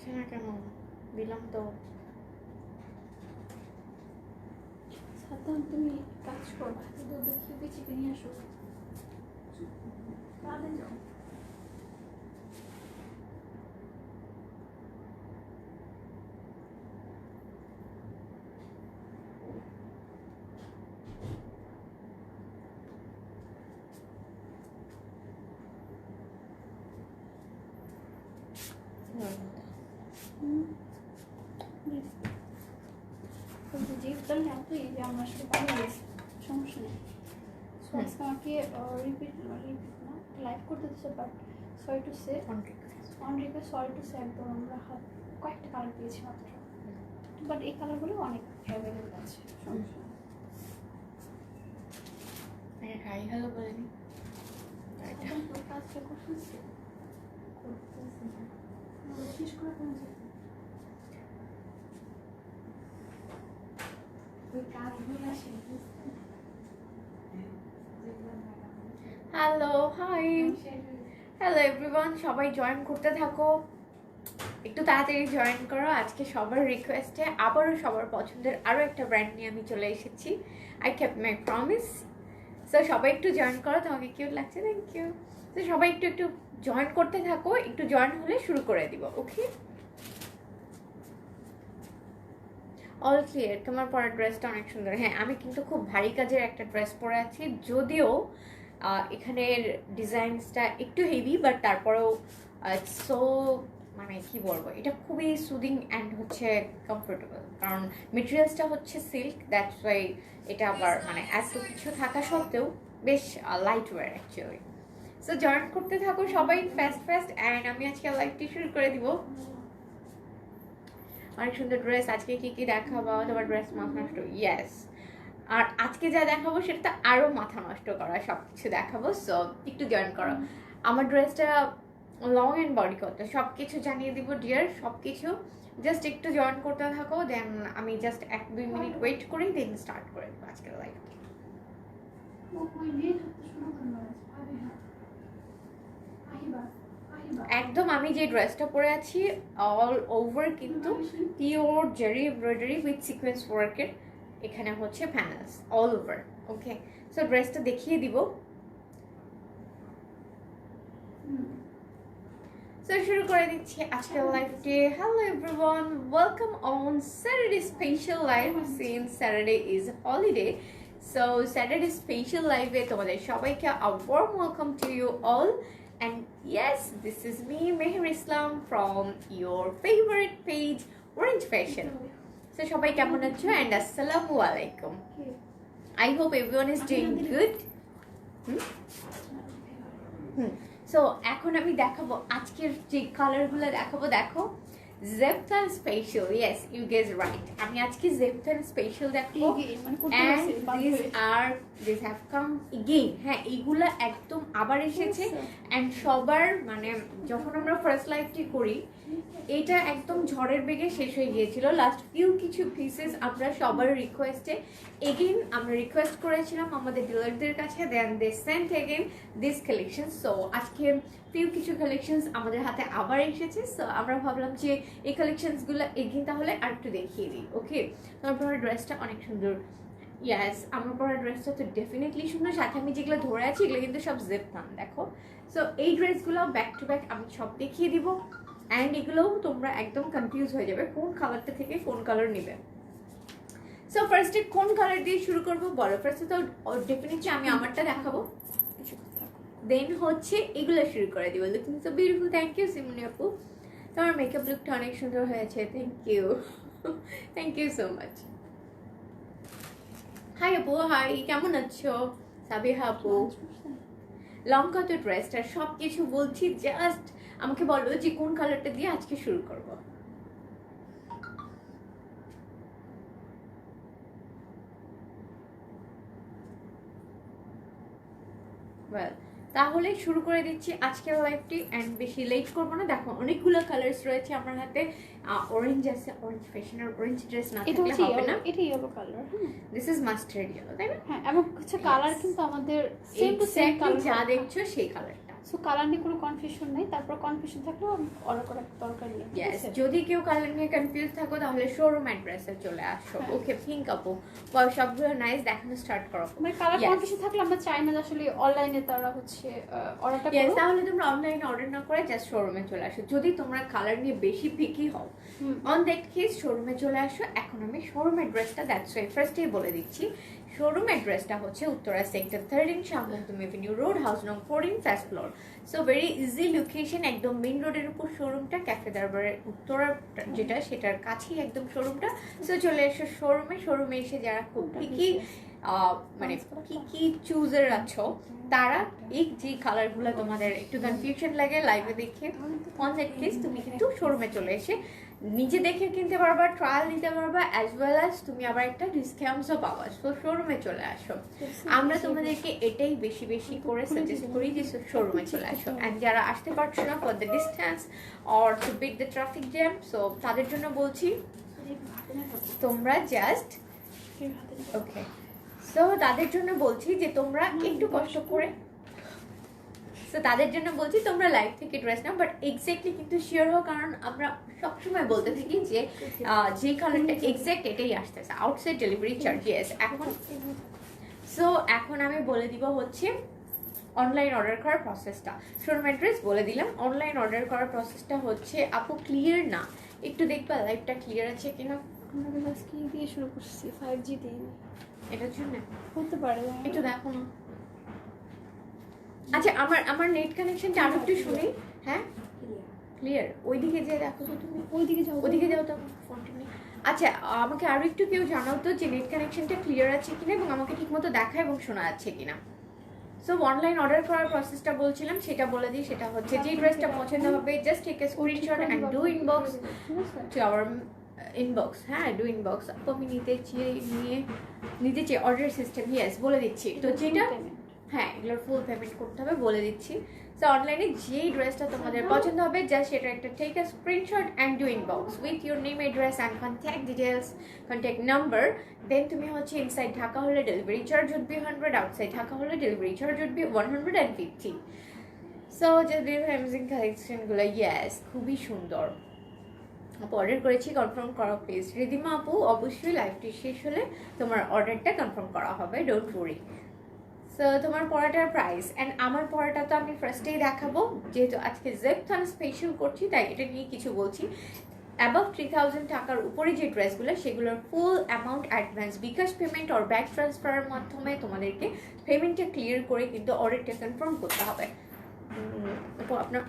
আসছে না কেন? দিলাম তো। সাতাম তুমি কাজ করো, দুধ দেখিয়ে বেঁচে নিয়ে আসো, কাজে যাও। জিপটা তো এই যে আমার সাথে পানি গেছে, সমস্যা নেই। সো আজকে আমাকে রিপিট না লাইভ করতে দিচ্ছে, but sorry to say on request sorry to say একদম আমরা কয়েকটা কালার পেয়েছি মাত্র, বাট এই কালারগুলো অনেক অ্যাভেলেবল আছে, সমস্যা নেই। হাই হ্যালো বলেনি। কাজটা করতেছি শেষ করে কোন হ্যালো হাই হ্যালো এভরিওয়ান, সবাই জয়েন করতে থাকো, একটু তাড়াতাড়ি জয়েন করো। আজকে সবার রিকোয়েস্টে আবারও সবার পছন্দের আরও একটা ব্র্যান্ড নিয়ে আমি চলে এসেছি। I kept my promise. So সবাই একটু জয়েন করো, তোমাকে কিউট লাগছে, থ্যাংক ইউ। তো সবাই একটু একটু জয়েন করতে থাকো, একটু জয়েন হলে শুরু করে দিব, ওকে? All clear. তোমার পরার ড্রেসটা অনেক সুন্দর। হ্যাঁ, আমি কিন্তু খুব ভারী কাজের একটা ড্রেস পরে আছি, যদিও এখানের ডিজাইনসটা একটু হেভি, বাট তারপরেও সো মানে কি বলবো, এটা খুবই সুদিং অ্যান্ড হচ্ছে কমফোর্টেবল, কারণ মেটেরিয়ালসটা হচ্ছে সিল্ক, দ্যাটস ওয়াই এটা আবার মানে এত কিছু থাকা সত্ত্বেও বেশ light wear actually. So join করতে থাকো সবাই ফাস্ট অ্যান্ড আমি আজকে লাইভটি শুরু করে দিব। অনেক সুন্দর ড্রেস। আজকে কি কি দেখাবো? তোমার ড্রেস মাথা নষ্ট? ইয়েস। আর আজকে যা দেখাবো সেটা তো আরও মাথা নষ্ট করা, সব কিছু দেখাবো। সো একটু জয়েন করো। আমার ড্রেসটা লং অ্যান্ড বডি কত সব কিছু জানিয়ে দিব ডিয়ার, সব কিছু জাস্ট একটু জয়েন করতে থাকো, দেন আমি জাস্ট 1-2 মিনিট ওয়েট করি, দেন স্টার্ট করে দেবো আজকের লাইভটি। একদম আমি যে ড্রেসটা পরে আছি অল ওভার কিন্তু pure zari embroidery with sequence ওয়ার্কের, এখানে হচ্ছে panels all over, okay? So ড্রেসটা দেখিয়ে দিব। সো শুরু করে দিচ্ছি আজকের লাইভটি। Hello everyone, welcome on Saturday special live since Saturday is holiday. So Saturday special লাইভে তোমাদের সবাইকে a warm welcome to you all. And yes, this is me, Meher Islam, from your favorite page, Orange Fashion. So, সবাই কেমন আছো? And Assalamu alaikum. I hope everyone is doing good. So, এখন আমি দেখাবো আজকের যে কালারগুলো দেখাবো, দেখো Zepthon Special. Yes, you guys right. আমি আজকে Zepthon Special দেখাবো, and these have come again. হ্যাঁ, এইগুলা একদম আবার এসেছে, and সবার মানে যখন আমরা ফার্স্ট লাইভটি করি এটা একদম ঝড়ের বেগে শেষ হয়ে গিয়েছিল। লাস্ট কিছু পিসেস আমরা সবার রিকোয়েস্টে এগেইন আমরা রিকোয়েস্ট করেছিলাম আমাদের ডিলারদের কাছে, then they sent again this collection. So আজকে কিছু কালেকশনস আমাদের হাতে আবার এসেছে। সো আমরা ভাবলাম যে এই কালেকশনসগুলো এগেইন তাহলে আর একটু দেখিয়ে দিই, ওকে? তারপর ড্রেসটা অনেক সুন্দর। ইয়াস, আমার পরা ড্রেসটা তো ডেফিনেটলি সুন্দর, সাথে আমি যেগুলো ধরে আছি এগুলো কিন্তু সব Zepthon, দেখো। সো এই ড্রেসগুলো ব্যাক টু ব্যাক আমি সব দেখিয়ে দিব, অ্যান্ড এগুলোও তোমরা একদম কনফিউজ হয়ে যাবে কোন কালারটা থেকে কোন কালার নেবে। সো ফার্স্টে কোন কালার দিয়ে শুরু করবো বলো? ফার্স্টে তো ডেফিনেটলি আমি আমারটা দেখাবো, দেন হচ্ছে এগুলো শুরু করে দিব। Looking so beautiful, thank you Simoni আপু, তোমার মেকআপ লুকটা অনেক সুন্দর হয়েছে, thank you thank you so much. Hi আপু, হাই, কেমন আছো? সাবিহা আপু, লঙ্কা তো ড্রেসটা সব কিছু বলছি, জাস্ট আমাকে বলো যে কোন কালারটা দিয়ে আজকে শুরু করব। ওয়েল, তাহলে শুরু করে দিচ্ছি আজকের লাইভটি, অ্যান্ড বেশি লেট করবো না। দেখো অনেকগুলো কালার্স রয়েছে আমার হাতে। অরেঞ্জ আছে, অরেঞ্জ ফ্যাশনের অরেঞ্জ ড্রেস না থাকলে হবে না। এটা yellow colour, this is mustard yellow, তাই না? হ্যাঁ, এবং কিছু কালার কিন্তু আমাদের সেম টু সেম কালার যা দেখছো সেই কালারটা। সো কালার নিয়ে কোনো কনফিউশন নেই, তারপর কনফিউশন থাকলেও অর্ডার করার দরকার নেই। Yes, যদি কেউ কালার নিয়ে কনফিউজ থাকো তাহলে শোরুম অ্যাড্রেসে চলে আসো। হ্যাঁ। ওকে পিঙ্ক আপু, বা সবগুলো নাইস, দেখানো স্টার্ট করো। মানে কালার Yes. কনফিউশন থাকলে আমরা চাই না যে আসলে অনলাইনে তারা হচ্ছে অর্ডারটা Yes, করো। তাহলে তোমরা অনলাইনে অর্ডার না করে জাস্ট শোরুমে চলে আসো। যদি তোমরা কালার নিয়ে বেশি পিকি হও, অন দ্যাট কেস শোরুমে চলে আসো। এখন আমি শোরুম অ্যাড্রেসটা দ্যাটস ওয়াই ফার্স্টেই বলে দিচ্ছি। শোরুম অ্যাড্রেসটা হচ্ছে উত্তরা সেক্টর 13 শামবুকদুম এভিনিউ রোড, হাউস নং 14, first floor. So very easy location, একদম মেইন রোডের উপর শোরুমটা, ক্যাফে দরবারের উত্তরা যেটা সেটার কাছেই একদম শোরুমটা। সো চলে এসো শোরুমে। শোরুমে এসে যারা খুব পিকি মানে কি চুজার আছো, তারা এই যে কালারগুলো তোমাদের একটু কনফিউশন লাগে লাইভে দেখে, অন দ্যাট কেস তুমি কিন্তু শোরুমে চলে এসে নিজে দেখে কিনতে পারবা, ট্রায়াল নিতে পারবা, অ্যাজ ওয়েল অ্যাজ তুমি আবার একটা ডিসকাউন্টসও পাবা। সো শোরুমে চলে আসো। আমরা তোমাদেরকে এটাই বেশি বেশি করে সাজেস্ট করি যে শোরুমে চলে আসো। অ্যান্ড যারা আসতে পারছো না for the distance or to beat the traffic jam, so তাদের জন্য বলছি তোমরা জাস্ট ওকে, সো তাদের জন্য বলছি যে তোমরা একটু কষ্ট করে, সো তাদের জন্য বলছি তোমরা লাইভ থেকে ড্রেস নাও, বাট এক্স্যাক্টলি কিন্তু শিওর হও, কারণ আমরা সবসময় বলতে থাকি যে যে কালারটা এক্স্যাক্ট এটাই আসতেছে। Outside delivery charge yes. এখন আমি বলে দিব হচ্ছে অনলাইন অর্ডার করার প্রসেসটা। শোরুম অ্যাড্রেস বলে দিলাম। অনলাইন অর্ডার করার প্রসেসটা হচ্ছে, আপু ক্লিয়ার না, একটু দেখবা লাইভটা ক্লিয়ার আছে কিনা। আমরা আজকে দিয়ে শুরু করছি 5G দিয়ে, এটার জন্য হতে পারে। একটু দেখো না। আচ্ছা, আমার নেট কানেকশনটা আরো একটু শুনি। হ্যাঁ ক্লিয়ার। ওইদিকে যে দেখো তো তুমি, ওইদিকে যাও, ওইদিকে যাও তো ফোনটা নিয়ে। আচ্ছা, আমাকে আরো একটু কেউ জানাও তো যে নেট কানেকশনটা ক্লিয়ার আছে কিনা এবং আমাকে ঠিকমতো দেখা এবং শোনা যাচ্ছে কিনা। সো অনলাইন অর্ডার করার প্রসেসটা বলছিলাম, সেটা বলে দিই। সেটা হচ্ছে যে ড্রেসটা পছন্দ হবে just take a screenshot and do inbox to our inbox. হ্যাঁ, ডু ইনবক্স। আমি নিতে চেয়ে অর্ডার সিস্টেম ইয়েস বলে দিচ্ছি। তো যেটা হ্যাঁ এগুলোর ফুল পেমেন্ট করতে হবে বলে দিচ্ছি। সো অনলাইনে যেই ড্রেসটা তোমাদের পছন্দ হবে জাস্ট সেটা একটা take a screenshot and do inbox with your name, address and contact details, contact number. Then তুমি হচ্ছে ইনসাইড ঢাকা হলে delivery charge would be 100, outside Dhaka হলে delivery charge would be 150। So যদি অ্যামেজিং কালেকশনগুলো ইয়েস খুবই সুন্দর। আপু অর্ডার করেছি, কনফার্ম করো প্লিজ। রিদিমা আপু অবশ্যই লাইভটি শেষ হলে তোমার অর্ডারটা কনফার্ম করা হবে, ডোন্ট ওয়ারি। সো তোমার পড়াটার প্রাইস অ্যান্ড আমার পড়াটা তো আমি ফার্স্টেই দেখাবো, যেহেতু আজকে জেপথন স্পেশাল করছি তাই এটা নিয়ে কিছু বলছি। অ্যাবাভ 3000 টাকার উপরে যে ড্রেসগুলো সেগুলোর full amount advance bKash payment or bank ট্রান্সফারের মাধ্যমে তোমাদেরকে পেমেন্টটা ক্লিয়ার করে কিন্তু অর্ডারটা কনফার্ম করতে হবে। আপনার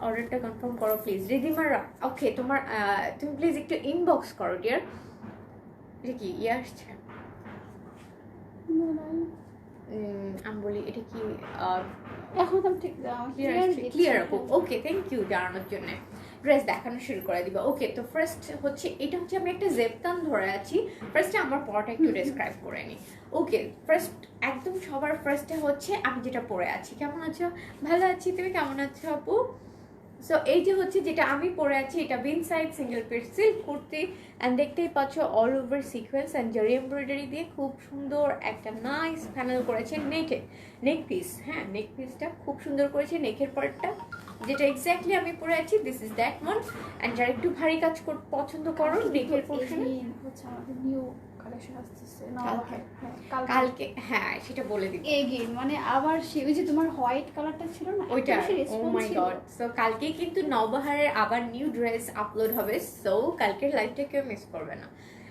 অর্ডারটা কনফার্ম করো প্লিজ। রিদিমার ওকে, তুমি প্লিজ একটু ইনবক্স করো ডিয়ার। এটা কি ইয়ে আসছে? আমি বলি এটা কি এখন তো ঠিক ক্লিয়ার আপু। ওকে, থ্যাংক ইউ জানানোর জন্য। ড্রেস দেখানো শুরু করে দিবা। ওকে, তো ফার্স্ট হচ্ছে এটা হচ্ছে আমি একটা জেপতান ধরে আছি। ফার্স্টে আমার পরাটা একটু ডেসক্রাইব করে নিই। ওকে, ফার্স্ট একদম সবার ফার্স্টে হচ্ছে আমি যেটা পরে আছি। কেমন আছো? ভালো আছি, তুমি কেমন আছো আপু? সো এই যে হচ্ছে যেটা আমি পরে আছি, এটা বিন side single piece silk kurti and দেখতেই পাচ্ছ all over sequence and zari embroidery দিয়ে খুব সুন্দর একটা নাইস প্যানেল করেছে নেক পিস। হ্যাঁ, নেক পিসটা খুব সুন্দর করেছে। নেকের পার্টটা যেটা এক্স্যাক্টলি আমি পরে আছি, this is that one. And যারা একটু ভারী কাজ পছন্দ করো নেকের পোর্শনে হচ্ছে আমাদের নিউ কালেকশন আসতেছে কালকে। হ্যাঁ, সেটা বলে দিই এগেইন, মানে আবার সে ওই যে তোমার হোয়াইট কালারটা ছিল না ওইটা। ও মাই গড। সো কালকে কিন্তু নবহারের আবার নিউ ড্রেস আপলোড হবে। সো কালকের লাইভটা কেউ মিস করবে না।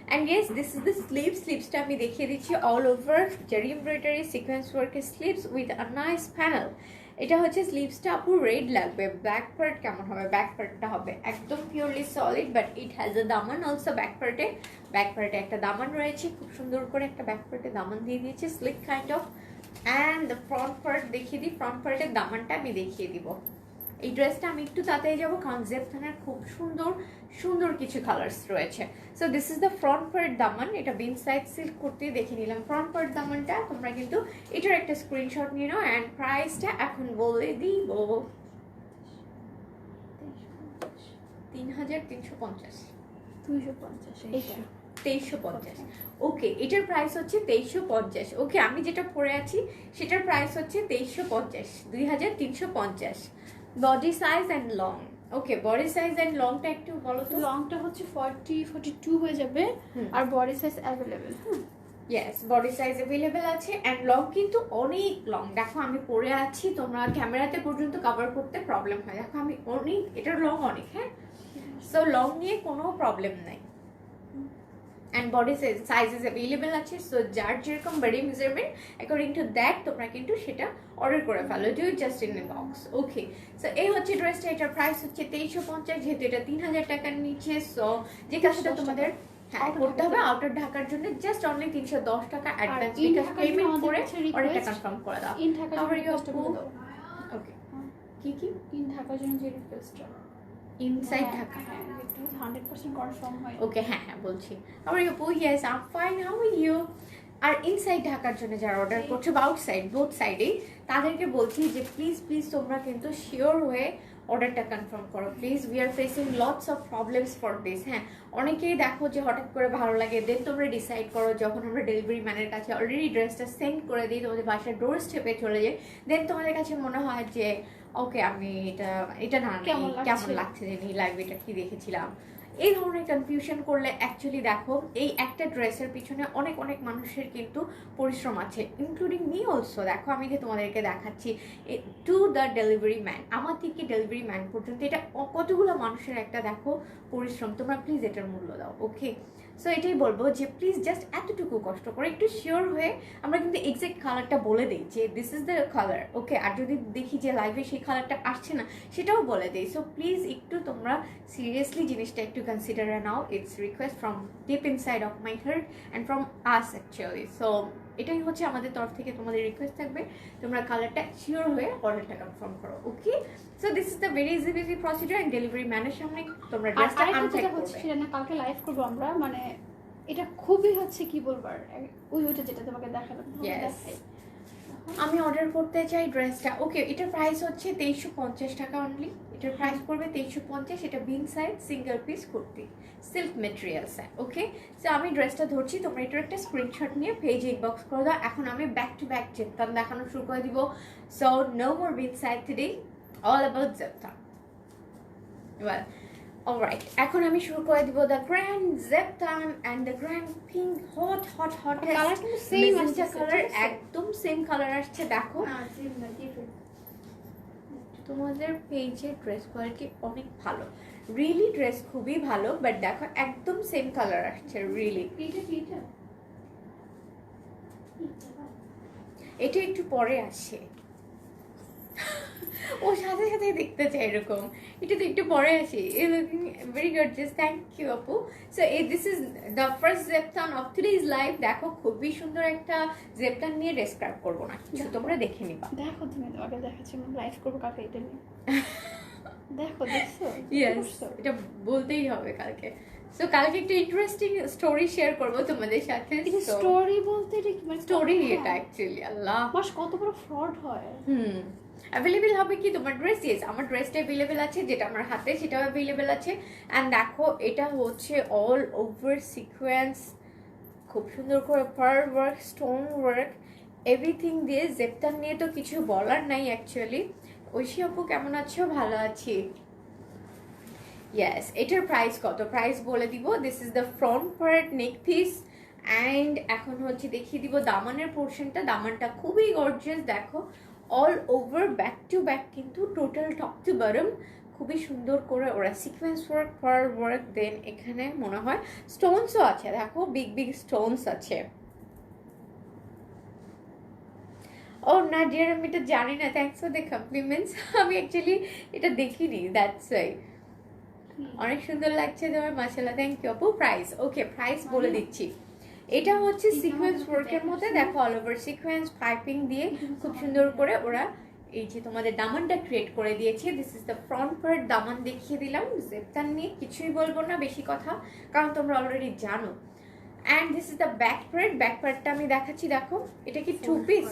And yes, this is the স্লিভসটা আমি দেখিয়ে দিচ্ছি। All over zari embroidery sequence ওয়ার্কের sleeves with a nice panel. এটা হচ্ছে স্লিভসটা আপু রেড লাগবে। ব্যাক পার্ট কেমন হবে? ব্যাক পার্টটা হবে একদম purely solid, but it has a Daman also. Back পার্টে একটা দামান রয়েছে, খুব সুন্দর করে একটা ব্যাক পার্টে দামান দিয়ে দিয়েছে, slick kind of. And the front part দেখিয়ে দিই। ফ্রন্ট পার্টের দামানটা আমি দেখিয়ে দিব। এই ড্রেসটা আমি একটু তাড়াতাড়ি যাবো কারণ জেপথনের খুব সুন্দর কিছু কালার্স রয়েছে। So this is the front part দামান। এটা বিন সাইড সিল্ক কুর্তি দেখে নিলাম। ফ্রন্ট পার্ট দামানটা তোমরা কিন্তু এটার একটা স্ক্রিনশট নিয়ে নাও। অ্যান্ড প্রাইসটা এখন বলে দিব 3350। 250 2350। ওকে, এটার প্রাইস হচ্ছে 2350। ওকে, আমি যেটা পরে আছি সেটার প্রাইস হচ্ছে 2350, 2350। Body size and long. Okay, body size and লংটা একটু বলো তো। লংটা হচ্ছে 42 হয়ে যাবে, আর body size available. Yes, body size available আছে অ্যান্ড লং কিন্তু অনেক লং। দেখো আমি পরে আছি, তোমরা ক্যামেরাতে পর্যন্ত কভার করতে প্রবলেম হয়। দেখো আমি অনেক, এটার লং অনেক, হ্যাঁ। সো লং নিয়ে কোনো প্রবলেম নাই অ্যান্ড বডি সাইজেস অ্যাভেলেবেল আছে। সো যার যেরকম body measurement according to that তোমরা কিন্তু সেটা অর্ডার করে ফেলো, do just in a box. Okay, so এই হচ্ছে ড্রেসটা, এটার প্রাইস হচ্ছে 2350, যেহেতু এটা 3000 টাকার নিচে। সো যে কাজটা তোমাদের করতে হবে আউটার ঢাকার জন্য জাস্ট অনলি 310 টাকা অ্যাডভান্স বিকাশ পেমেন্ট করে অর্ডারটা কনফার্ম করে দাও। ইন ঢাকার জন্য ওকে, কি কি ইন ঢাকার জন্য যে রিকোয়েস্টটা ইনসাইড ঢাকা, 100% কনফার্ম হয়। ওকে, হ্যাঁ হ্যাঁ বলছি। হাউ আর ইউ আপু? Yes I am fine, how are you? আর ইনসাইড ঢাকার জন্য যারা অর্ডার করছো বা আউটসাইড বোথ সাইডেই, তাদেরকে বলছি যে প্লিজ প্লিজ তোমরা কিন্তু শিওর হয়ে অর্ডারটা কনফার্ম করো please. We are facing lots of problems for this. হ্যাঁ, অনেকেই দেখো যে হঠাৎ করে ভালো লাগে, দেন তোমরা ডিসাইড করো, যখন আমরা ডেলিভারি ম্যানের কাছে অলরেডি ড্রেসটা সেন্ড করে দিই, তোমাদের বাসার ডোর স্টেপে চলে যায়, দেন তোমাদের কাছে মনে হয় যে ওকে আমি এটা না কেমন লাগছে, জানি লাগবে, এটা কি দেখেছিলাম। এই ধরনের কনফিউশন করলে অ্যাকচুয়ালি দেখো এই একটা ড্রেসের পিছনে অনেক অনেক মানুষের কিন্তু পরিশ্রম আছে, ইনক্লুডিং মি অলসো। দেখো আমি যে তোমাদেরকে দেখাচ্ছি টু দ্য ডেলিভারি ম্যান, আমার থেকে ডেলিভারি ম্যান পর্যন্ত, এটা কতগুলো মানুষের একটা দেখো পরিশ্রম। তোমরা প্লিজ এটার মূল্য দাও। ওকে, সো এটাই বলবো যে প্লিজ জাস্ট এতটুকু কষ্ট করে একটু শিওর হয়ে আমরা কিন্তু এক্সাক্ট কালারটা বলে দিই যে দিস ইজ দ্য কালার। ওকে, আর যদি দেখি যে লাইভে সেই কালারটা আসছে না সেটাও বলে দিই। সো প্লিজ একটু তোমরা সিরিয়াসলি জিনিসটা একটু consider now. It's request from deep inside of my heart and from us actually. So এটাই হচ্ছে আমাদের তরফ থেকে তোমাদের রিকোয়েস্ট থাকবে, তোমরা কালারটা শিওর হয়ে অর্ডারটা কনফার্ম করো। Okay, so this is the very easy procedure and delivery ম্যানের সামনে তোমরা ড্রেসটা আনপ্যাক করবে। সেটা না কালকে লাইভ করবো আমরা, মানে এটা খুবই হচ্ছে কি বলবার, ওইটা যেটা তোমাকে দেখালাম। আমি অর্ডার করতে চাই ড্রেসটা। ওকে, এটার প্রাইস হচ্ছে 2350 টাকা অনলি। এটার প্রাইস পড়বে 2350। এটা বিন side single piece kurti, silk materials. Okay, so আমি ড্রেসটা ধরছি, তোমরা এটার একটা স্ক্রিনশট নিয়ে পেজে ইনবক্স করে দাও। এখন আমি ব্যাক টু ব্যাক জেপতান দেখানো শুরু করে দিব। So no more Bin Saeed today, all about জেপতান। ওয়েল, অলরাইট, এখন আমি শুরু করে দিব দ্য গ্র্যান্ড জেপতান and the grand pink hot hot hot colour কিন্তু সেম আসছে, কালার একদম সেম কালার আসছে। দেখো তোমাদের পেজের ড্রেস কোয়ালিটি অনেক ভালো, রিয়েলি ড্রেস খুবই ভালো, বাট দেখো একদম সেম কালার আসছে। রিয়েলি এটা একটু পরে আসে, ও সাথে সাথে দেখতে চাই এরকম। এটা তো একটু পরে আসি। Looking very gorgeous, thank you আপু। So this is the first জেপটান অফ টুডেজ লাইভ। দেখো খুবই সুন্দর একটা জেপটান নিয়ে ডেসক্রাইব করবো না কিছু, তোমরা দেখে নিবা। দেখো তুমি তোমাকে দেখাচ্ছি, আমি লাইভ করবো কালকে এটা নিয়ে। দেখো দেখছো, ইয়েস, এটা বলতেই হবে কালকে। সো কালকে একটা ইন্টারেস্টিং স্টোরি শেয়ার করবো তোমাদের সাথে। স্টোরি বলতে এটা কি, মানে স্টোরি এটা অ্যাকচুয়ালি আল্লাহ মাস কত বড় ফ্রড হয়। অ্যাভেলেবেল হবে কি তোমার ড্রেস? ইয়েস, আমার ড্রেসটা অ্যাভেলেবেল আছে, যেটা আমার হাতে সেটাও অ্যাভেলেবেল আছে। অ্যান্ড দেখো এটা হচ্ছে অল ওভার সিকোয়েন্স, খুব সুন্দর করে পার ওয়ার্ক, স্টোন ওয়ার্ক, এভরিথিং দিয়ে। জেপটান নিয়ে তো কিছু বলার নাই অ্যাকচুয়ালি। ঐশী আপু কেমন আছো? ভালো আছি। ইয়েস, এটার প্রাইস কত? প্রাইস বলে দিব। This is the front part neck piece and এখন হচ্ছে দেখিয়ে দিব দামানের পোর্শনটা। দামানটা খুবই গর্জিয়াস, দেখো all over back to back কিন্তু টোটাল টপ টু বটম খুবই সুন্দর করে ওরা সিকোয়েন্স ওয়ার্ক, পার ওয়ার্ক, দেন এখানে মনে হয় স্টোনসও আছে। দেখো বিগ বিগ স্টোনস আছে। ও না ডিয়ার, আমি এটা জানি না। Thanks for the compliments. আমি অ্যাকচুয়ালি এটা দেখিনি, দ্যাটস ওয়াই। অনেক সুন্দর লাগছে তোমার, মাশাআল্লাহ, থ্যাংক ইউ আপু। প্রাইস ওকে, প্রাইস বলে দিচ্ছি। এটা হচ্ছে সিকোয়েন্স ওয়ার্কের মধ্যে, দেখো অল ওভার সিকোয়েন্স পাইপিং দিয়ে খুব সুন্দর করে ওরা এই যে তোমাদের দামানটা ক্রিয়েট করে দিয়েছে। This is the front part. দামান দেখিয়ে দিলাম। জেপটান নিয়ে কিছুই বলবো না বেশি কথা, কারণ তোমরা অলরেডি জানো। And this is the back part. Back পার্টটা আমি দেখাচ্ছি। দেখো এটা কি টু পিস?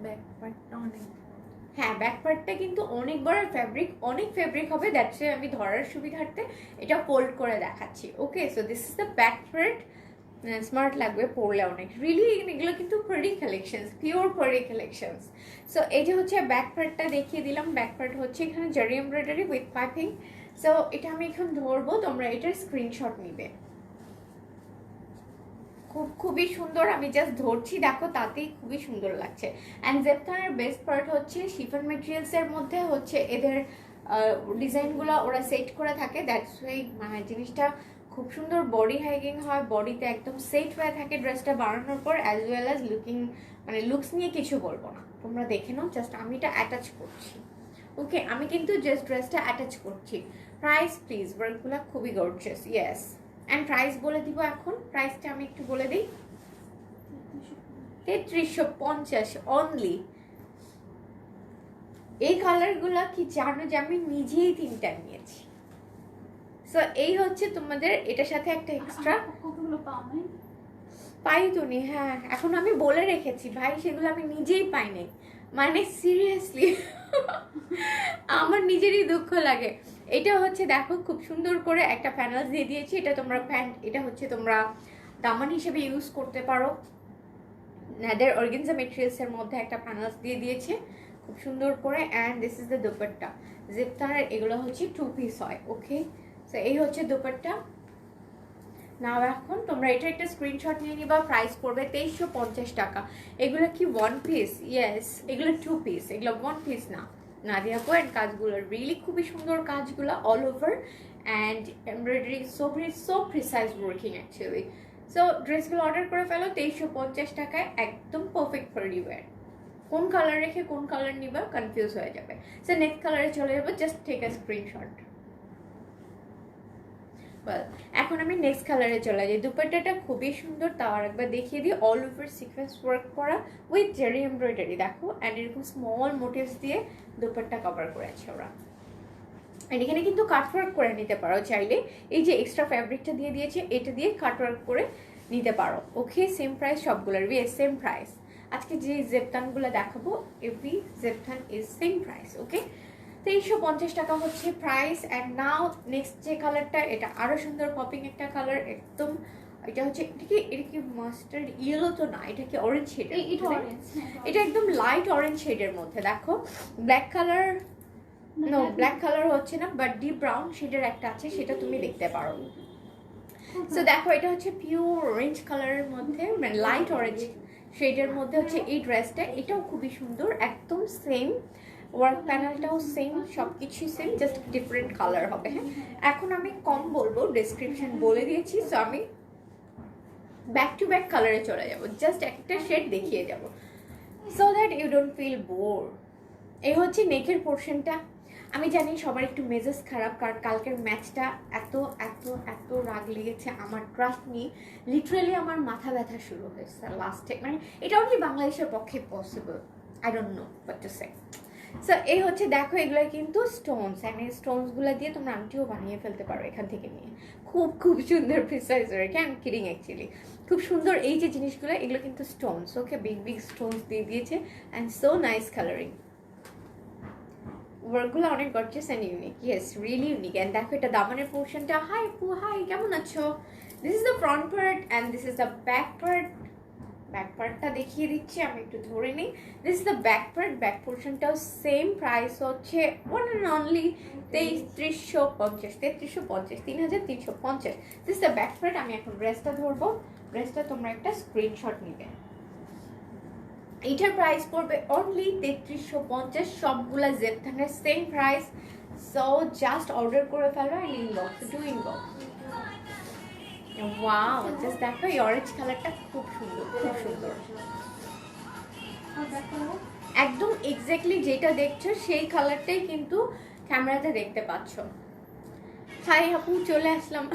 ব্যাক পার্টটা অনেক হ্যাঁ, ব্যাক পার্টটা কিন্তু অনেক বড় ফ্যাব্রিক, অনেক ফ্যাব্রিক হবে, দ্যাটস আমি ধরার সুবিধার্থে এটা ফোল্ড করে দেখাচ্ছি। Okay, so this is the back part. Smart লাগবে পরলে অনেক, রিলি এগুলো কিন্তু Pari collections, pure Pari collections. So এই যে হচ্ছে ব্যাক পার্টটা দেখিয়ে দিলাম। ব্যাক পার্ট হচ্ছে এখানে জারি এমব্রয়ডারি উইথ পাইপিং। সো এটা আমি এখন ধরবো, তোমরা এটার স্ক্রিনশট নিবে। খুবই সুন্দর, আমি জাস্ট ধরছি দেখো, তাতেই খুবই সুন্দর লাগছে। অ্যান্ড জেপথনের বেস্ট পার্ট হচ্ছে শিফন মেটেরিয়ালসের মধ্যে হচ্ছে এদের ডিজাইনগুলো ওরা সেট করে থাকে, দ্যাটস ওয়াই মানে জিনিসটা খুব সুন্দর বডি হাইকিং হয়, বডিতে একদম সেট হয়ে থাকে ড্রেসটা বানানোর পর, অ্যাজ ওয়েল অ্যাজ লুকিং, মানে লুকস নিয়ে কিছু বলবো না, তোমরা দেখে নাও। জাস্ট আমি এটা অ্যাটাচ করছি। ওকে, আমি কিন্তু জাস্ট ড্রেসটা অ্যাটাচ করছি। প্রাইস প্লিজ, ওয়ার্কগুলো খুবই গর্জিয়াস। ইয়েস, অ্যান্ড প্রাইস বলে দিব এখন, প্রাইসটা আমি একটু বলে দিই। 3350 অনলি। এই কালারগুলো কি জানো যে আমি নিজেই 3টা নিয়েছি। সো এই হচ্ছে তোমাদের এটার সাথে একটা এক্সট্রা কতগুলো পাওয়া পাই তুমি। হ্যাঁ, এখন আমি বলে রেখেছি ভাই, সেগুলো আমি নিজেই পাই নাই, মানে সিরিয়াসলি আমার নিজেরই দুঃখ লাগে। এটা হচ্ছে দেখো খুব সুন্দর করে একটা প্যানেল দিয়ে দিয়েছি, এটা তোমরা প্যান্ট, এটা হচ্ছে তোমরা দামান হিসেবে ইউজ করতে পারো। নাদের অর্গানজা মেটেরিয়ালসের মধ্যে একটা প্যানেল দিয়ে দিয়েছে খুব সুন্দর করে। And this is the dupatta. জিপতানের এগুলো হচ্ছে 2 পিস হয়। ওকে, সো এই হচ্ছে দুপাট্টা। নাও এখন তোমরা এটা একটা স্ক্রিনশট নিয়ে নিবা। প্রাইস পড়বে 2350 টাকা। এগুলো কি 1 পিস? ইয়েস, এগুলো 2 পিস, এগুলো 1 পিস না। নাদিয়া পয়েন্ট কাজগুলো রিয়েলি খুবই সুন্দর, কাজগুলো all over and embroidery so precise working actually. So ড্রেসগুলো অর্ডার করে ফেলো 2350 টাকায়, একদম পারফেক্ট ফর ইউয়ার। কোন কালার রেখে কোন কালার নিবা কনফিউজ হয়ে যাবে। সো নেক্সট কালারে চলে যাবো, জাস্ট টেক আ স্ক্রিনশট। এখন আমি নেক্সট কালারে চলে যাই। দুপাট্টাটা খুবই সুন্দর, তাও একবার দেখিয়ে দিই। অল ওভার সিকোয়েন্স ওয়ার্ক করা উইথ জেরি এমব্রয়ডারি, দেখো, অ্যান্ড এরকম স্মল মোটিভস দিয়ে দুপাট্টা কভার করেছে ওরা। অ্যান্ড এখানে কিন্তু কাটওয়ার্ক করে নিতে পারো চাইলে, এই যে এক্সট্রা ফ্যাব্রিকটা দিয়ে দিয়েছে এটা দিয়ে কাটওয়ার্ক করে নিতে পারো। ওকে, সেম প্রাইস সবগুলোর, সেম প্রাইস। আজকে যে জেপথানগুলো দেখাবো, এভরি জেপথান ইজ সেম প্রাইস। ওকে, 2350 টাকা হচ্ছে প্রাইস। অ্যান্ড নাও নেক্সট যে কালারটা, এটা আরো সুন্দর পপিং একটা কালার, একদম এটা হচ্ছে, এটা কি মাস্টার্ড ইয়েলো তো না, এটা কি অরেঞ্জ শেডের, এটা একদম লাইট অরেঞ্জ শেডের মধ্যে। দেখো black colour, no black colour হচ্ছে না, বাট ডিপ ব্রাউন শেডের একটা আছে, সেটা তুমি দেখতে পারো। সো দেখো এটা হচ্ছে পিওর অরেঞ্জ কালারের মধ্যে, মানে লাইট অরেঞ্জ শেডের মধ্যে হচ্ছে এই ড্রেসটা। এটাও খুবই সুন্দর, একদম সেম ওয়ার্ক প্যানেলটাও সেম, সব কিছুই সেম, জাস্ট ডিফারেন্ট কালার হবে। হ্যাঁ, এখন আমি কম বলবো, ডেসক্রিপশন বলে দিয়েছি, সো আমি ব্যাক টু ব্যাক কালারে চলে যাব, জাস্ট একটা শেড দেখিয়ে যাব, so that you don't feel bore. এই হচ্ছে নেকের পোর্শনটা। আমি জানি সবার একটু মেজাজ খারাপ, কারণ কালকের ম্যাচটা এত এত এত রাগ লেগেছে আমার, ট্রাস্ট মি, লিটারালি আমার মাথা ব্যথা শুরু হয়েছে লাস্টে, মানে এটা অনলি বাংলাদেশের পক্ষে possible, I don't know but to say. So এই হচ্ছে দেখো, এগুলো কিন্তু স্টোনস, অ্যান্ড এই স্টোনসগুলো দিয়ে তোমরা আংটিও বানিয়ে ফেলতে পারো এখান থেকে নিয়ে। খুব সুন্দর precise work, I am kidding actually, খুব সুন্দর। এই যে জিনিসগুলো, এগুলো কিন্তু স্টোনস। ওকে, বিগ স্টোনস দিয়ে দিয়েছে, অ্যান্ড সো নাইস কালারিং। ওয়ার্কগুলো অনেক gorgeous and unique, yes really unique. And দেখো এটা দামানের পোর্শনটা। হাই আপু, হাই, কেমন আছো? This is the front part and this is the back part. Back পার্টটা দেখিয়ে দিচ্ছি, আমি একটু ধরে নিই। This is the back part, back পোর্শনটাও সেম প্রাইস হচ্ছে one and only 3350, 3350। This the back part. আমি এখন ড্রেসটা ধরবো, ড্রেসটা তোমরা একটা স্ক্রিনশট নিবে। এইটার প্রাইস পড়বে অনলি 3350, সবগুলা জেপথানের same price. So just order করে ফেলো and inbox, do inbox. Wow, just দেখো এই অরেঞ্জ কালারটা খুব সুন্দর, খুব সুন্দর, একদম এক্স্যাক্টলি যেটা দেখছো সেই কালারটাই কিন্তু ক্যামেরাতে দেখতে পাচ্ছ। হাই আপু, চলে আসলাম,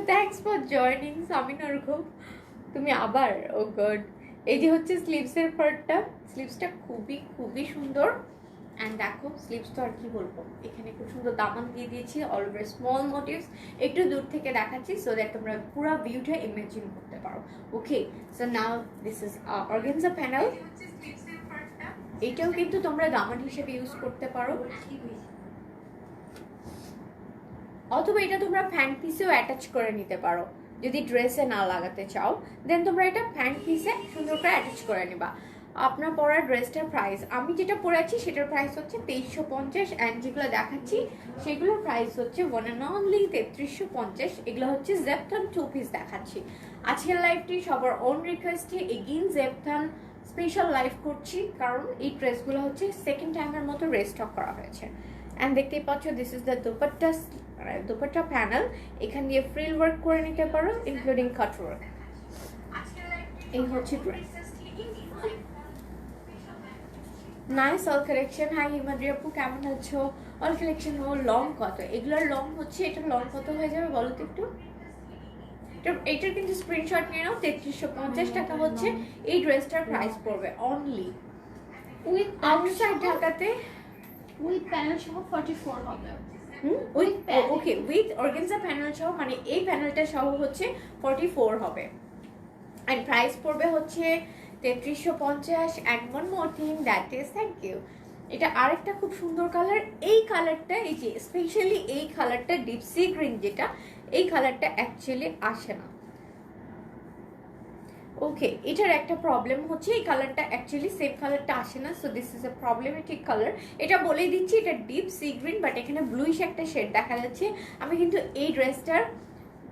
থ্যাঙ্কস ফর জয়নিং সামিনার খুব, তুমি আবার, ও গড। এই যে হচ্ছে স্লিভসের পার্টটা, স্লিভসটা খুবই সুন্দর। অ্যান্ড দেখো স্লিভস তো আর কি বলবো, এখানে খুব সুন্দর দামান দিয়ে দিয়েছি, অল ওভার স্মল মোটিভস। একটু দূর থেকে দেখাচ্ছি সো দ্যাট তোমরা পুরো ভিউটা ইমাজিন করতে পারো। Okay, so now this is organza panel. এটাও কিন্তু তোমরা দামান হিসেবে ইউজ করতে পারো, অথবা এটা তোমরা ফ্যান পিসেও অ্যাটাচ করে নিতে পারো। যদি ড্রেসে না লাগাতে চাও দেন তোমরা এটা ফ্যান পিসে সুন্দর করে অ্যাটাচ করে নিবা। আপনার পরা ড্রেসটার প্রাইস, আমি যেটা পরে আছি সেটার প্রাইস হচ্ছে 2350, অ্যান্ড যেগুলো দেখাচ্ছি সেগুলোর প্রাইস হচ্ছে ওয়ান অ্যান্ড অনলি 3350। এগুলো হচ্ছে জেপথন 2 পিস দেখাচ্ছি। আজকের লাইভটি সবার ওন রিকোয়েস্টে এগেইন জেপথন স্পেশাল লাইভ করছি, কারণ এই ড্রেসগুলো হচ্ছে সেকেন্ড টাইমের মতো রেস্টক করা হয়েছে। অ্যান্ড দেখতেই পাচ্ছ this is the dupatta panel. এখান দিয়ে ফ্রিল ওয়ার্ক করে নিতে পারো ইনক্লুডিং কাট ওয়ার্ক। এই হচ্ছে dress. Nice all collection. Hi Himadri আপু, কেমন আছো? অল কালেকশন ও লং কত? এগুলোর লং হচ্ছে, এটা লং কত হয়ে যাবে বলো তো একটু? এটার কিন্তু স্ক্রিনশট নিয়ে নাও। 3350 টাকা হচ্ছে এই ড্রেসটার প্রাইস পড়বে অনলি। উইথ আউটসাইড ঢাকাতে উইথ প্যানেল সহ 44 হবে। With okay with organza panel সহ, মানে এই প্যানেলটা সহ হচ্ছে 44 হবে। অ্যান্ড প্রাইস পড়বে হচ্ছে 3350। And one more thing that is, thank you, এটা আরেকটা খুব সুন্দর কালার। এই কালারটা, এই যে স্পেশালি এই কালারটা ডিপ সি গ্রিন, যেটা এই কালারটা অ্যাকচুয়ালি আসে না। ওকে, এটার একটা প্রবলেম হচ্ছে এই কালারটা অ্যাকচুয়ালি সেম কালারটা আসে না, so this is a problematic colour. এটা বলেই দিচ্ছি, এটা ডিপ সি গ্রিন, বাট এখানে ব্লুইশ একটা শেড দেখা যাচ্ছে। আমি কিন্তু এই ড্রেসটার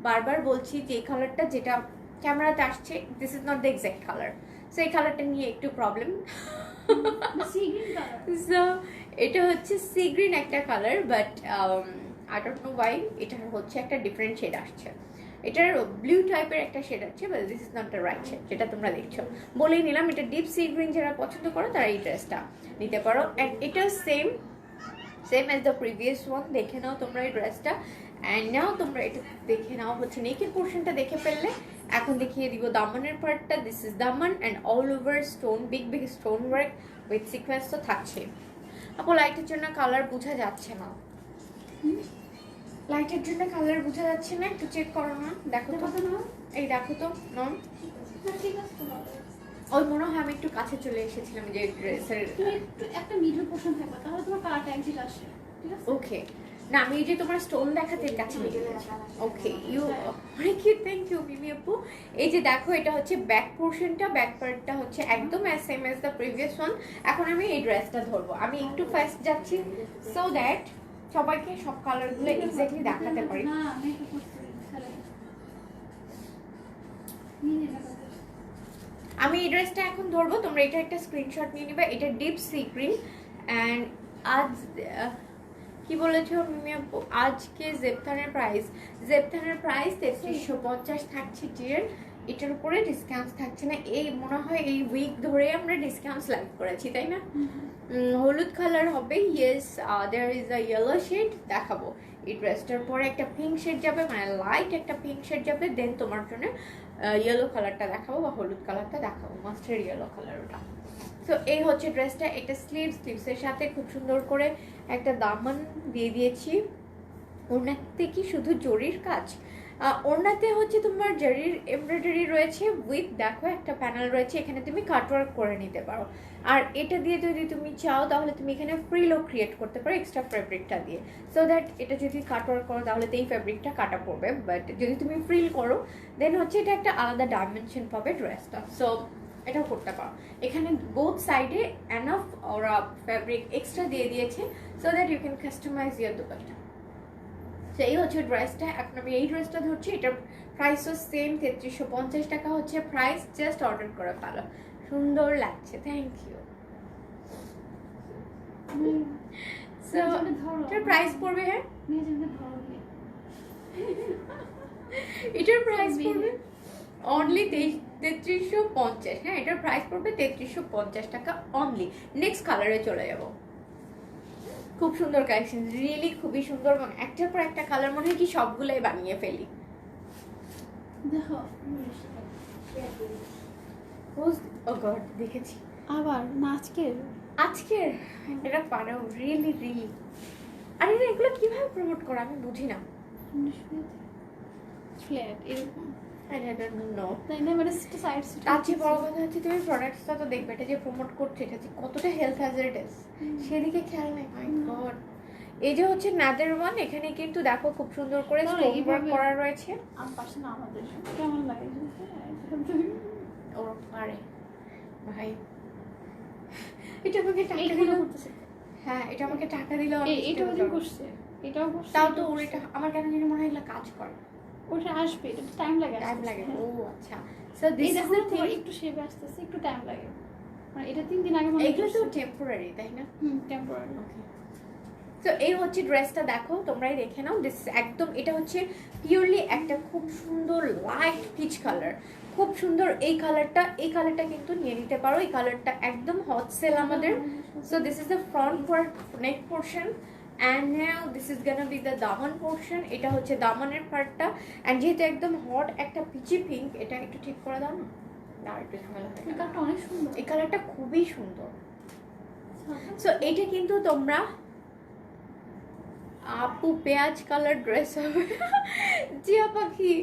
বারবার বলছি যে এই কালারটা যেটা ক্যামেরাতে আসছে this is not the exact colour, so এই কালারটা নিয়ে একটু প্রবলেম। সো এটা হচ্ছে সি গ্রিন একটা colour, but I don't know Y এটা হচ্ছে একটা ডিফারেন্ট শেড আসছে। এটার ব্লু টাইপের একটা শেড আছে, but this is not the right shade যেটা তোমরা দেখছো। বলেই নিলাম, এটা ডিপ সি গ্রিন যারা পছন্দ করো তারা এই ড্রেসটা নিতে পারো। অ্যান্ড এটা same as the previous one. দেখে নাও তোমরা এই ড্রেসটা, অ্যান্ড নাও তোমরা এটা দেখে নাও হচ্ছে নেকের পোর্শনটা দেখে ফেললে। এখন দেখিয়ে দিব দামানের পার্টটা। This is Daman and all over stone, big big stone work with sequence তো থাকছে। আপু লাইটের জন্য কালার বোঝা যাচ্ছে না, লাইটের জন্য কালার বোঝা যাচ্ছে না, একটু চেক করো না, দেখো তো। এই দেখো তো নন, ওই মনে হয় আমি একটু কাছে চলে এসেছিলাম যে ড্রেসের একটা মিডল পোর্শন থাকবে, তাহলে তোমার কালারটা একজিট আসে, ঠিক আছে? ওকে। না আমি এই যে তোমার স্টোন দেখাতে কাছে নিয়ে গেছি। ওকে, ইউ অনেক কিউট, থ্যাংক ইউ মিমি আপু। এই যে দেখো এটা হচ্ছে ব্যাক পোর্শনটা, ব্যাক পার্টটা হচ্ছে একদম same as the previous one. এখন আমি এই ড্রেসটা ধরবো, আমি একটু ফার্স্ট যাচ্ছি সো দ্যাট সবাইকে সব কালারগুলো এক্স্যাক্টলি দেখাতে পারি। না আমি এটা করতে আমি এই ড্রেসটা এখন ধরবো, তোমরা এটা একটা স্ক্রিনশট নিয়ে নিবে। এটা ডিপ সি গ্রিন। অ্যান্ড আজ কি বলেছো মিমি আপু, আজকে জেপথানের প্রাইস 3350 থাকছে ডিয়ার। এটার উপরে ডিসকাউন্ট থাকছে না। এই মনে হয় এই উইক ধরে আমরা ডিসকাউন্ট লাইভ করেছি, তাই না? হলুদ কালার হবে, yes there is a yellow shade দেখাবো। এই ড্রেসটার পরে একটা পিঙ্ক শেড যাবে, মানে লাইট একটা পিঙ্ক শেড যাবে, দেন তোমার জন্য ইয়েলো কালারটা দেখাবো বা হলুদ কালারটা দেখাবো, মাস্টার্ড ইয়েলো কালার ওটা। তো এই হচ্ছে ড্রেসটা। এটা স্লিভসের সাথে খুব সুন্দর করে একটা দামান দিয়ে দিয়েছি। ওড়নাতে কি শুধু জরির কাজ? ওড়নাতে হচ্ছে তোমার জরির এমব্রয়ডারি রয়েছে উইথ দেখো একটা প্যানেল রয়েছে, এখানে তুমি কাটওয়ার্ক করে নিতে পারো। আর এটা দিয়ে যদি তুমি চাও তাহলে তুমি এখানে ফ্রিলও ক্রিয়েট করতে পারো এক্সট্রা ফ্যাব্রিকটা দিয়ে, সো দ্যাট এটা যদি কাটওয়ার্ক করো তাহলে তো এই ফ্যাব্রিকটা কাটা পড়বে, বাট যদি তুমি ফ্রিল করো দেন হচ্ছে এটা একটা আলাদা ডাইমেনশন পাবে ড্রেসটা। সো এটাও করতে পারো। এখানে বোথ সাইডে এনাফ ওরা ফ্যাব্রিক এক্সট্রা দিয়ে দিয়েছে so that you can customise your dupatta. তো এই হচ্ছে ড্রেসটা। এখন আমি এই ড্রেসটা ধরছি, এটার প্রাইসও সেম 3350 টাকা হচ্ছে প্রাইস। জাস্ট অর্ডার করে ফেলো, সুন্দর লাগছে, থ্যাংক ইউ। সো এটার প্রাইস পড়বে, হ্যাঁ এটার প্রাইস পড়বে অনলি 3350। হ্যাঁ এটার প্রাইস পড়বে 3350 টাকা অনলি। নেক্সট কালারে চলে যাব। খুব সুন্দর কালেকশন, রিয়েলি খুবই সুন্দর, এবং একটার পর একটা কালার মনে হয় কি সবগুলাই বানিয়ে ফেলি। দেখো ও গড, দেখেছি আবার না আজকের এটা পারো রিয়েলি। আরে এগুলো কিভাবে প্রমোট করা আমি বুঝি না। ফ্ল্যাট এরকম I don't know. তাই না, মানে সাইড তার চেয়ে বড় কথা হচ্ছে তুমি প্রোডাক্টসটা তো দেখবে, এটা যে প্রমোট করছে এটা যে কতটা হেলথ হ্যাজার্ডাস সেদিকে খেয়াল নেই। মাই গড, এই যে হচ্ছে নাদের ওয়ান, এখানে কিন্তু দেখো খুব সুন্দর করে স্টোন ওয়ার্ক করা রয়েছে। আমার পাশে না আমাদের কেমন লাগে ও পারে ভাই, এটা আমাকে টাকা এইগুলো দিল। করতেছে। হ্যাঁ, এটা আমাকে টাকা দিল। এটাও যে করছে, এটাও করছে, তাও তো ওর এটা আমার কেন জানি মনে হয় এগুলো কাজ করে। ওটা আসবে, এটা টাইম লাগে, টাইম লাগে। হ্যাঁ। ও আচ্ছা, so this is the thing. একটু শেপে আসতেছে, একটু টাইম লাগে, মানে এটা 3 দিন আগে মনে এগুলো তো টেম্পোরারি, তাই না? টেম্পোরারি। তো এই হচ্ছে ড্রেসটা, দেখো তোমরাই দেখে নাও। দিস একদম, এটা হচ্ছে পিওরলি একটা খুব সুন্দর লাইট পিচ কালার, খুব সুন্দর এই কালারটা। এই কালারটা কিন্তু নিয়ে নিতে পারো, এই কালারটা একদম হট সেল আমাদের। So this is the front part, neck portion, and now this is gonna be the দামান পোর্শন। এটা হচ্ছে দামানের পার্টটা, অ্যান্ড যেহেতু একদম হট একটা পিচি পিঙ্ক, এটা একটু ঠিক করে দাও না, না একটু ঝামেলা হয়। এই কালারটা অনেক সুন্দর, এই কালারটা খুবই সুন্দর। সো এইটা কিন্তু তোমরা আপু পেঁয়াজ কালার ড্রেস হবে। টিয়া পাখি,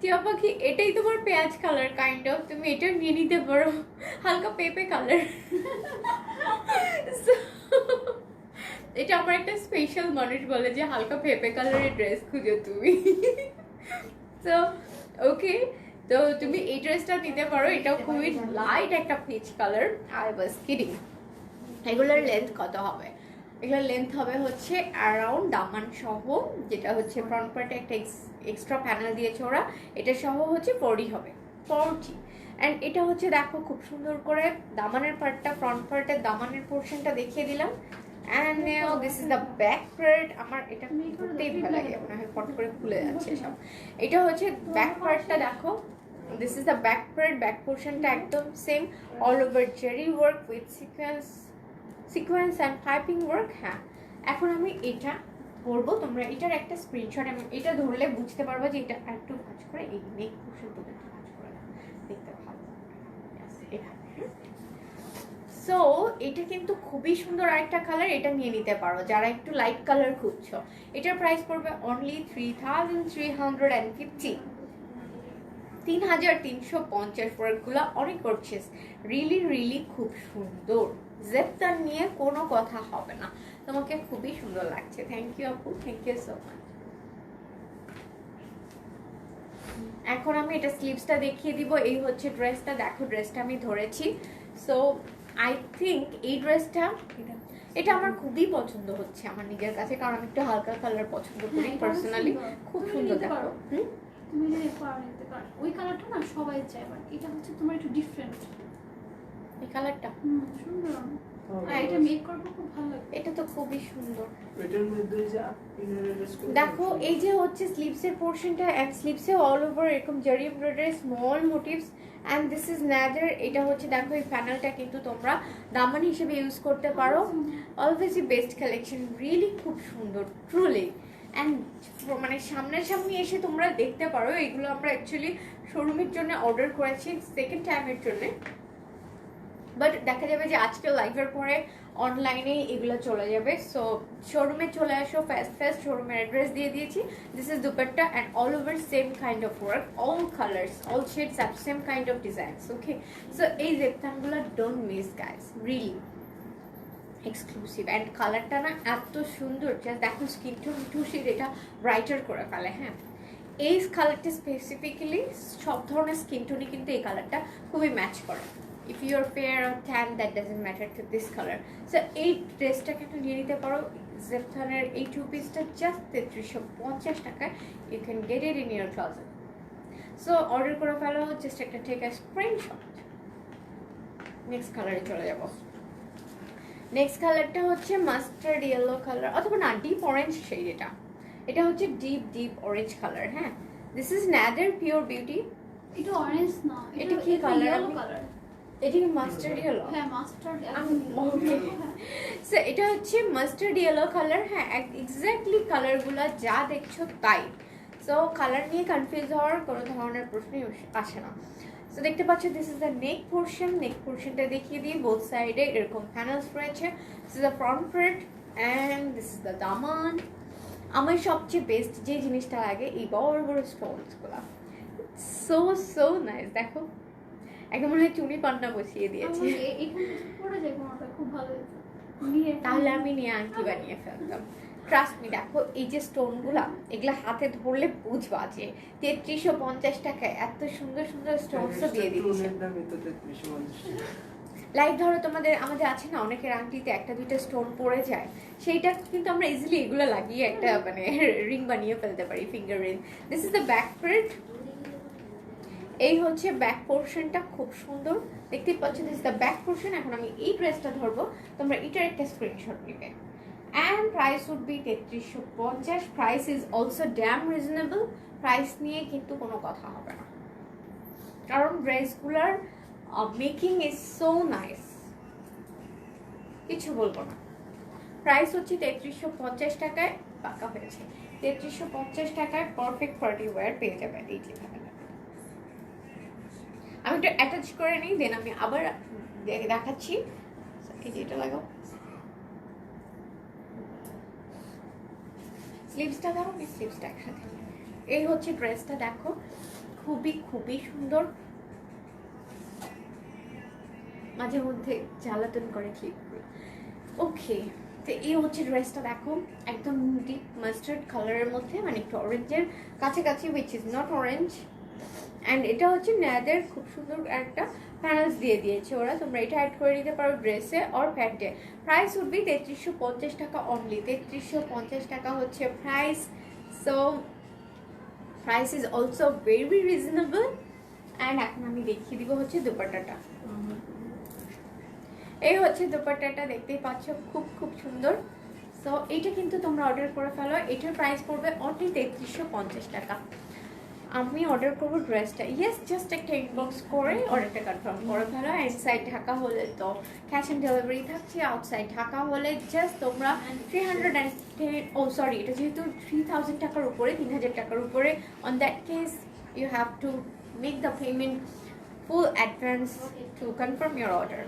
টিয়া পাখি, এটাই তোমার পেঁয়াজ কালার কাইন্ড অফ, তুমি এটা নিয়ে নিতে পারো, হালকা পেঁপে কালার। এটা আমার একটা স্পেশাল মানুষ বলে যে হালকা পেঁপে কালারের ড্রেস খুঁজো তুমি। তো ওকে, তো তুমি এই ড্রেসটা নিতে পারো, এটাও খুবই লাইট একটা peach colour. I was kidding. এগুলোর লেন্থ কত হবে? এগুলোর লেন্থ হবে হচ্ছে অ্যারাউন্ড দামান সহ, যেটা হচ্ছে ফ্রন্ট পার্টে একটা এক্সট্রা প্যানেল দিয়েছে ওরা, এটা সহ হচ্ছে 40 হবে, 40। অ্যান্ড এটা হচ্ছে দেখো খুব সুন্দর করে দামানের পার্টটা, ফ্রন্ট পার্টের দামানের পোর্শনটা দেখিয়ে দিলাম। And now this is the back part. আমার এটা করতেই ভালো লাগে, মনে হয় ফট করে খুলে যাচ্ছে সব। এটা হচ্ছে ব্যাক পার্টটা, দেখো this is the back part. Back পোর্শনটা একদম same, all over Jerry work with sequence and piping work. হ্যাঁ, এখন আমি এটা পরবো, তোমরা এটার একটা স্ক্রিনশট, আমি এটা ধরলে বুঝতে পারবো যে এটা একটু কাজ করে, এই নেক পোর্শন থেকে একটু কাজ করে দেখতে ভালো। সো এটা কিন্তু খুবই সুন্দর আরেকটা কালার, এটা নিয়ে নিতে পারো যারা একটু লাইট কালার খুঁজছো। এটার প্রাইস পড়বে অনলি 3350, 3350। ওয়ার্কগুলো অনেক গর্জিয়াস, রিয়েলি খুব সুন্দর। জেপটা নিয়ে কোনো কথা হবে না, তোমাকে খুবই সুন্দর লাগছে। থ্যাংক ইউ আপু, থ্যাংক ইউ সো মাচ। এখন আমি এটা স্লিভসটা দেখিয়ে দিব। এই হচ্ছে ড্রেসটা, দেখো ড্রেসটা আমি ধরেছি। সো আই থিঙ্ক এই ড্রেসটা, এটা আমার খুবই পছন্দ হচ্ছে আমার নিজের কাছে, কারণ আমি একটু হালকা কালার পছন্দ করি পার্সোনালি। খুব সুন্দর দেখো। তুমি যদি নিতে পারো, ওই কালারটা না সবাই চায়, বাট এটা হচ্ছে তোমার একটু ডিফারেন্ট এই কালারটা। সুন্দর, এটা মেক করবো, খুব ভালো লাগে। এটা তো খুবই সুন্দর। এটার মধ্যে যা দেখো এই যে হচ্ছে স্লিভসের পোর্শনটা, এন্ড স্লিভসে অল ওভার এরকম zari embroidery small motifs, and this is another. এটা হচ্ছে দেখো এই প্যানেলটা কিন্তু তোমরা দামান হিসেবে ইউজ করতে পারো। অলওয়েজই বেস্ট কালেকশন, রিয়েলি খুব সুন্দর ট্রুলি। অ্যান্ড মানে সামনাসামনি এসে তোমরা দেখতে পারো। এগুলো আমরা অ্যাকচুয়ালি শোরুমের জন্য অর্ডার করেছি সেকেন্ড টাইমের জন্য, বাট দেখা যাবে যে আজকে লাইভের পরে অনলাইনে এগুলো চলে যাবে। সো শোরুমে চলে আসো ফার্স্ট শোরুমের অ্যাড্রেস দিয়ে দিয়েছি। This is dupatta and all over same kind of work, all colours, all shades and same kind of designs. Okay, so এই জেপথানগুলো don't miss guys, really exclusive. And কালারটা না এত সুন্দর, জাস্ট দেখো স্কিন টোন টু শেড এটা brighter করে ফেলে। হ্যাঁ, এই কালারটা স্পেসিফিক্যালি সব ধরনের স্কিন টোনই কিন্তু এই কালারটা খুবই ম্যাচ করে। If you are fair or tan, that doesn't matter to this color. So এই ড্রেসটাকে একটু নিয়ে নিতে পারো। জেপথানের এই 2 পিসটা জাস্ট 3350 টাকায় you can get it in your closet. So order করে ফেলো, জাস্ট একটা টেক আ স্ক্রিনশট। নেক্সট কালারে চলে যাব। নেক্সট কালারটা হচ্ছে মাস্টার্ড ইয়েলো কালার, অথবা না ডিপ অরেঞ্জ শেড। এটা হচ্ছে ডিপ অরেঞ্জ কালার। হ্যাঁ, this is another pure beauty. এটা অরেঞ্জ না, এটা কি কালার? Yellow colour. এটা কি মাস্টার্ড ইয়েলো? হ্যাঁ, মাস্টার্ড। সো এটা হচ্ছে মাস্টার্ড ইয়েলো কালার। হ্যাঁ, এক্স্যাক্টলি কালারগুলো যা দেখছো তাই। সো কালার নিয়ে কনফিউজ হওয়ার কোনো ধরনের প্রশ্নই আসে না। সো দেখতে পাচ্ছ this is the neck portion. Neck পোর্শনটা দেখিয়ে দিই, বোথ সাইডে এরকম প্যানেলস রয়েছে। This is the front part and this is the দামান। আমার সবচেয়ে বেস্ট যে জিনিসটা লাগে এই বড় বড় স্টোনসগুলো, সো সো নাইস। দেখো একদম মনে হয় চুনি পান্না বসিয়ে দিয়েছে। এখানে পড়ে যায় কোনটা, খুব ভালো হয়েছে। তাহলে আমি নিয়ে আংটি বানিয়ে ফেলতাম। ট্রাস্ট মি, দেখো এই যে স্টোনগুলা, এগুলা হাতে ধরলে বুঝবা যে 3350 টাকায় এত সুন্দর সুন্দর স্টোনস দিয়ে দিচ্ছে। লাইক ধরো তোমাদের আমাদের আছে না অনেকের আংটিতে একটা দুইটা স্টোন পড়ে যায়, সেইটা কিন্তু আমরা ইজিলি এগুলো লাগিয়ে একটা মানে রিং বানিয়ে ফেলতে পারি, finger ring. This is the back part. এই হচ্ছে ব্যাক পোর্শনটা, খুব সুন্দর দেখতেই পাচ্ছ। This is the back portion. এখন আমি এই ড্রেসটা ধরবো, তোমরা এটার একটা স্ক্রিনশট নেবে। And price would be 3350। Price is also damn reasonable. Price নিয়ে কিন্তু কোনো কথা হবে না, কারণ ড্রেসগুলার মেকিং ইজ সো নাইস, কিছু বলবো না। প্রাইস হচ্ছে 3350 টাকায়, পাকা হয়েছে 3350 টাকায় পারফেক্ট পার্টি ওয়্যার পেয়ে যাবে এই যেভাবে। আমি একটু অ্যাটাচ করে নিই, দেন আমি আবার দেখাচ্ছি। এই যে এটা লাগাও, স্লিভসটা দাও, আমি স্লিভসটা একসাথে। এই হচ্ছে ড্রেসটা, দেখো খুবই খুবই সুন্দর। মাঝে মধ্যে জ্বালাতন করে ক্লিপগুলো। ওকে, তো এই হচ্ছে ড্রেসটা, দেখো একদম ডিপ মাস্টার্ড কালারের মধ্যে, মানে একটু অরেঞ্জের কাছাকাছি, which is not orange. And এটা হচ্ছে ন্যাদের খুব সুন্দর একটা প্যানেলস দিয়ে দিয়েছে ওরা, তোমরা এটা অ্যাড করে নিতে পারো ড্রেসে অর প্যান্টে। প্রাইস উড বি 3350 টাকা অনলি। 3350 টাকা হচ্ছে price. So price is also very reasonable. And এখন আমি দেখিয়ে দিব হচ্ছে দুপাট্টাটা। এই হচ্ছে দুপাট্টাটা, দেখতেই পাচ্ছ খুব খুব সুন্দর। সো এইটা কিন্তু তোমরা অর্ডার করে ফেলো। এটার প্রাইস পড়বে অনলি 3350 টাকা। আমি অর্ডার করবো ড্রেসটা। ইয়েস, জাস্ট একটা ইনবক্স করে অর্ডারটা কনফার্ম করে ফেলো। ইনসাইড ঢাকা হলে তো ক্যাশ অন ডেলিভারি থাকছে, আউটসাইড ঢাকা হলে জাস্ট তোমরা 310, ও সরি, এটা যেহেতু 3000 টাকার উপরে, 3000 টাকার উপরে, on that case you have to make the payment full advance to confirm your order.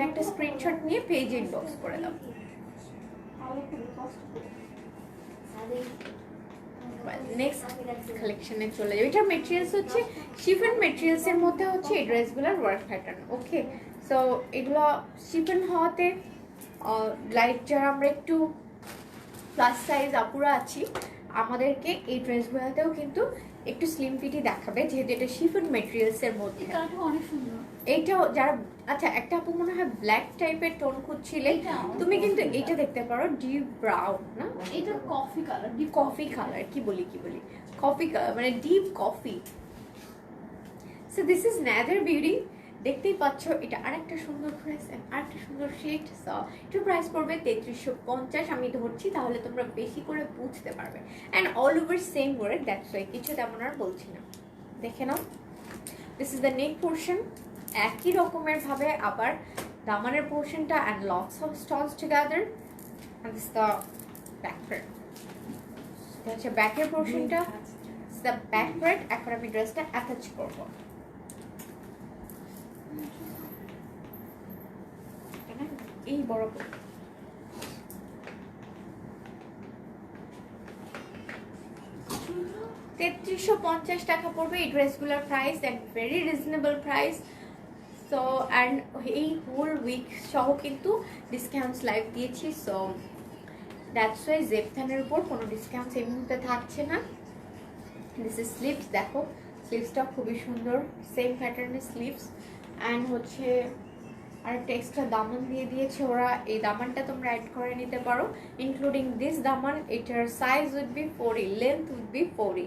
একটা স্ক্রিনশট নিয়ে পেজে ইনবক্স করে দাও। নেক্সট কালেকশনে চলে যাবে। এটা মেটেরিয়ালস হচ্ছে শিফন মেটেরিয়ালস এর মধ্যে হচ্ছে এই ড্রেসগুলোর ওয়ার্ক প্যাটার্ন। ওকে, সো এগুলো শিফন হওয়াতে লাইক যারা আমরা একটু প্লাস সাইজ আপুরা আছি, আমাদেরকে এই ড্রেসগুলোতেও কিন্তু একটু স্লিম ফিটই দেখাবে, যেহেতু এটা শিফন মেটেরিয়ালস এর মধ্যে। অনেক সুন্দর এইটাও যারা, আচ্ছা একটা আপু মনে হয় ব্ল্যাক টাইপের টোন খুঁজছিলে, তুমি কিন্তু এইটা দেখতে পারো, ডিপ ব্রাউন না, এটা coffee colour, deep coffee colour, কি বলি কফি কালার, মানে deep coffee. So this is another beauty. দেখতেই পাচ্ছ এটা আরেকটা সুন্দর ড্রেস, আরেকটা সুন্দর শেড। সো এটার প্রাইস পড়বে 3350। আমি ধরছি তাহলে তোমরা বেশি করে বুঝতে পারবে। And all over same work, that's why কিছু তেমন আর বলছি না। দেখে নাও, this is the neck portion. একই রকমের ভাবে আবার দামানের পোর্শনটা, and lots of stones together, and this the back part. এটা হচ্ছে ব্যাকের পোর্শনটা, দ্য ব্যাক পার্ট। এখন আমি ড্রেসটা অ্যাটাচ করব। এই বড় 3350 টাকা পড়বে এই ড্রেসগুলোর price, and very reasonable price. So and এই হোল উইক সহ কিন্তু ডিসকাউন্টস লাইভ দিয়েছি। সো দ্যাটস ওয়াই জেপথানের উপর কোনো ডিসকাউন্টস এই মুহূর্তে থাকছে না। দিস ইজ স্লিভস, দেখো স্লিভসটা খুবই সুন্দর, সেম প্যাটার্নের স্লিভস। অ্যান্ড হচ্ছে আরেকটা এক্সট্রা দামান দিয়ে দিয়েছে ওরা, এই দামানটা তোমরা অ্যাড করে নিতে পারো ইনক্লুডিং দিস দামান। এটার size would be 40, length would be 40।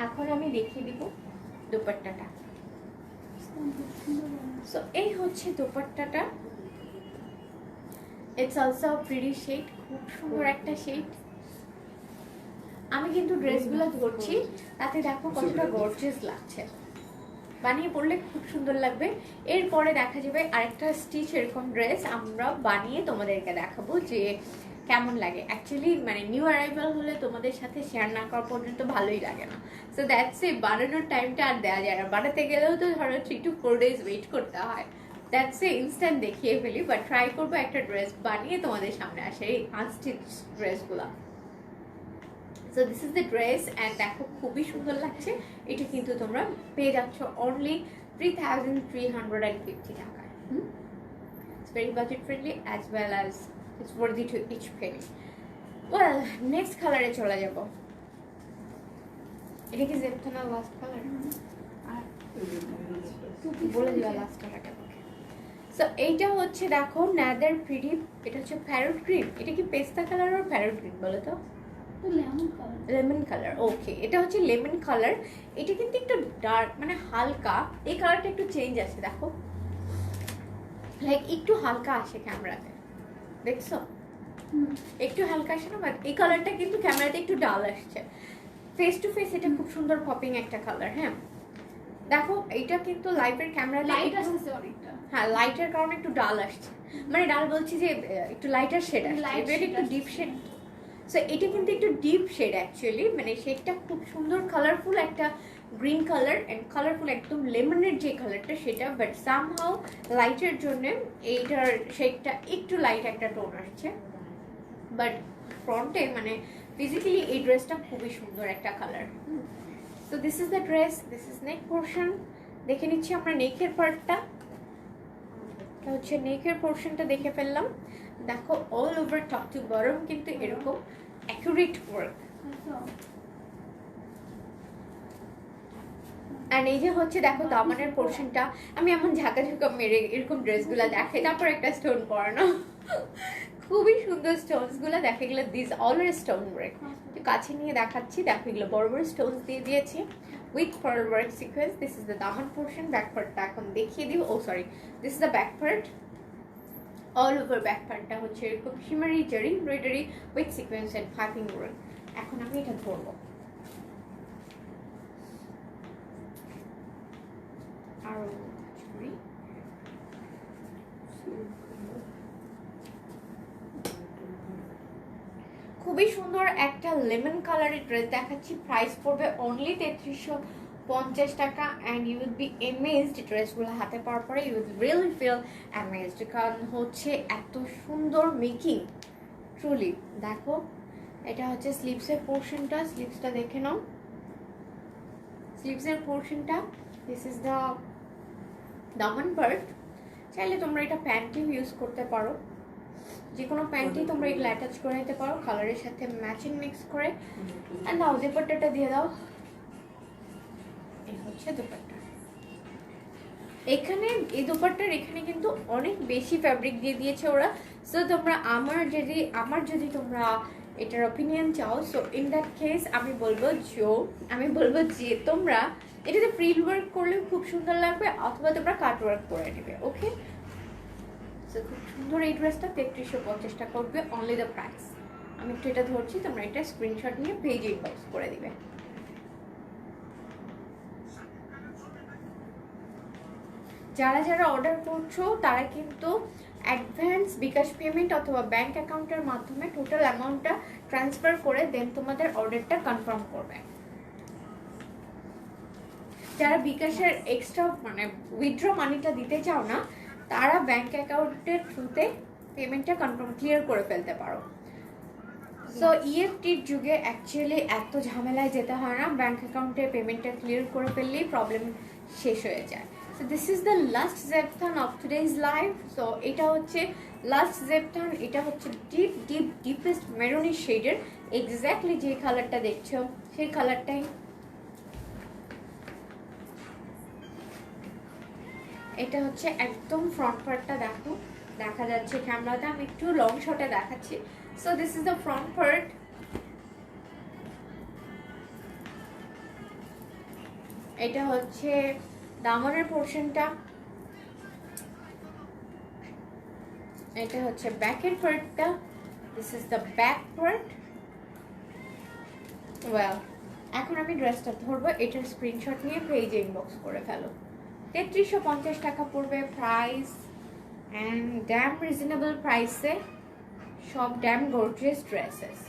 এখন আমি দেখিয়ে দিব দুপাট্টাটা। সো এই হচ্ছে দুপাট্টাটা। ইটস অলসো প্রিটি শেড, খুব সুন্দর একটা শেড। আমি কিন্তু ড্রেসগুলো ধরছি, তাতে দেখো কতটা গর্জিয়াস লাগছে, বানিয়ে পরলে খুব সুন্দর লাগবে। এরপরে দেখা যাবে আরেকটা স্টিচ এরকম ড্রেস আমরা বানিয়ে তোমাদেরকে দেখাবো যে কেমন লাগে। অ্যাকচুয়ালি মানে নিউ অ্যারাইভাল হলে তোমাদের সাথে শেয়ার না করা পর্যন্ত ভালোই লাগে না। সো দ্যাটস এ, বানানোর টাইমটা আর দেওয়া যায় না, বানাতে গেলেও তো ধরো 3 to 4 days ওয়েট করতে হয়। দ্যাটস এ ইনস্ট্যান্ট দেখিয়ে ফেলি, বাট ট্রাই করবো একটা ড্রেস বানিয়ে তোমাদের সামনে আসে এই আনস্টিচ ড্রেসগুলো। So this is the dress and দেখো খুবই সুন্দর লাগছে। এটা কিন্তু তোমরা পেয়ে যাচ্ছ অনলি 3,350 টাকায়। It's very budget friendly as well as it's worthy to each penny. Well, next কালারে চলে যাব। এটা কি জেপথনের লাস্ট কালার? আর বলে দিবা লাস্ট কালারটা। সো এইটা হচ্ছে দেখো নাদার প্রিটি, এটা হচ্ছে প্যারট গ্রিন। এটা কি পেস্তা কালার আর প্যারট গ্রিন বলো তো? Lemon colour. লেমন কালার, ওকে। এটা হচ্ছে লেমন কালার। এটা কিন্তু একটু ডার্ক, মানে হালকা। এই কালারটা একটু চেঞ্জ আছে দেখো, লাইক একটু হালকা আসে ক্যামেরাতে, দেখছো একটু হালকা আসে না, বাট এই কালারটা কিন্তু ক্যামেরাতে একটু ডাল আসছে। ফেস টু ফেস এটা খুব সুন্দর পপিং একটা কালার। হ্যাঁ দেখো এইটা কিন্তু লাইভের ক্যামেরা লাইট আসছে অনেকটা। হ্যাঁ লাইটের কারণে একটু ডাল আসছে, মানে ডাল বলছি যে একটু লাইটার শেড আসছে, Light এটা shade একটু ডিপ আসছে। শেড। সো এটা কিন্তু একটু ডিপ শেড অ্যাকচুয়ালি, মানে শেডটা খুব সুন্দর কালারফুল একটা গ্রিন কালার অ্যান্ড কালারফুল একদম লেমনের যে কালারটা সেটা, বাট সামহাউ লাইটের জন্য এইটার শেডটা একটু লাইট একটা টোন আসছে। বাট ফ্রন্টে মানে ফিজিক্যালি এই ড্রেসটা খুবই সুন্দর একটা colour. So this is the dress, this is neck portion. দেখে নিচ্ছি আমরা নেকের পার্টটা। এটা হচ্ছে নেকের পোর্শনটা দেখে ফেললাম। দেখো all over top to bottom কিন্তু এরকম অ্যাকুরেট ওয়ার্ক। আর এই যে হচ্ছে দেখো দামানের পোর্শনটা, আমি এমন ঝাঁকা মেরে এরকম ড্রেসগুলো দেখে তারপর একটা স্টোন পরানো, খুবই সুন্দর স্টোনস গুলো দেখে গেলে দিস অলওয়েজ স্টোন ওয়ার্ক। কাছে নিয়ে দেখাচ্ছি, দেখো এগুলো বড় বড় স্টোনস দিয়ে দিয়েছি with pearl work sequence. This is the দামান পোর্শন। ব্যাক পার্টটা এখন দেখিয়ে দিব। Oh sorry, this is the back part. All over back পার্টটা হচ্ছে এরকম shimmery zari embroidery with sequence and piping work. এখন আমি এটা ধরবো আরো ছড়ি। খুবই সুন্দর একটা লেমন কালারের ড্রেস দেখাচ্ছি। প্রাইস পড়বে অনলি ৩৩৫০ টাকা and you will be amazed. ড্রেসগুলো হাতে পাওয়ার পরে you will really feel amazed, কারণ হচ্ছে এত সুন্দর মেকিং ট্রুলি। দেখো এটা হচ্ছে স্লিভসের পোর্শনটা, স্লিভসটা দেখে নাও। স্লিভসের পোর্শনটা, this is the Daman part. চাইলে তোমরা এটা প্যান্টেও ইউজ করতে পারো, যে কোনো প্যান্টেই তোমরা এগুলো অ্যাটাচ করে নিতে পারো কালারের সাথে ম্যাচিং মিক্স করে। আর নাও দুপাট্টাটা দিয়ে দাও। এই হচ্ছে দুপাট্টা। এখানে এই দুপাট্টার এখানে কিন্তু অনেক বেশি ফ্যাব্রিক দিয়ে দিয়েছে ওরা। সো তোমরা আমার যদি তোমরা এটার অপিনিয়ন চাও, সো ইন দ্যাট কেস আমি বলবো যে তোমরা এটাতে প্রিন্ট ওয়ার্ক করলে খুব সুন্দর লাগবে, অথবা তোমরা কাট ওয়ার্ক করে নেবে। ওকে, সো খুব সুন্দর এই ড্রেসটা ৩৩৫০ টাকা করবে অনলি দ্য প্রাইস। আমি একটু এটা ধরছি, তোমরা এটা স্ক্রিনশট নিয়ে পেজ ইনবক্স করে দিবে। যারা যারা অর্ডার করছো তারা কিন্তু অ্যাডভান্স বিকাশ পেমেন্ট অথবা ব্যাংক অ্যাকাউন্টের মাধ্যমে টোটাল অ্যামাউন্টটা ট্রান্সফার করে দেন তোমাদের অর্ডারটা কনফার্ম করবে। যারা বিকাশের এক্সট্রা মানে উইথড্র মানিটা দিতে চাও না, তারা ব্যাংক অ্যাকাউন্টের থ্রুতে পেমেন্টটা কনফার্ম ক্লিয়ার করে ফেলতে পারো। সো ইএফটির যুগে অ্যাকচুয়ালি এত ঝামেলায় যেতে হয় না, ব্যাংক অ্যাকাউন্টে পেমেন্টটা ক্লিয়ার করে ফেললেই প্রবলেম শেষ হয়ে যায়। So this is the last জেপথন অফ টুডেজ লাইভ। সো এটা হচ্ছে লাস্ট জেপথন। এটা হচ্ছে ডিপেস্ট মেরুনি শেডের, এক্স্যাক্টলি যে কালারটা দেখছো সেই কালারটাই। এটা হচ্ছে একদম ফ্রন্ট পার্টটা, দেখো দেখা যাচ্ছে ক্যামেরাতে, আমি একটু লং শটে দেখাচ্ছি। So this is the front part. এটা হচ্ছে দামনের পোর্শনটা, এটা হচ্ছে ব্যাকের পার্টটা। This is the back part. Well, এখন আমি ড্রেসটা ধরবো, এটার স্ক্রিনশট নিয়ে পেজে ইনবক্স করে ফেলো। ৩৩৫০ টাকা পড়বে প্রাইস, অ্যান্ড ড্যাম রিজনেবল প্রাইসে সব ড্যাম গর্জিয়াস ড্রেসেস।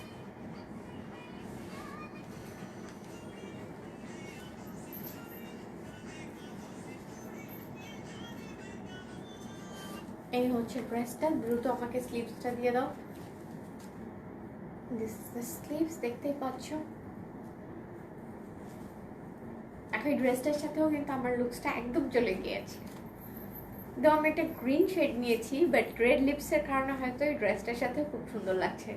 এই হচ্ছে ড্রেসটা। দ্রুত আমাকে স্লিভসটা দিয়ে দাও। দিস দ্য স্লিভস, দেখতেই পাচ্ছ। এখন এই ড্রেসটার সাথেও কিন্তু আমার লুকসটা একদম চলে গিয়েছে। তো আমি একটা গ্রিন শেড নিয়েছি, বাট রেড লিপসের কারণে হয়তো এই ড্রেসটার সাথে খুব সুন্দর লাগছে,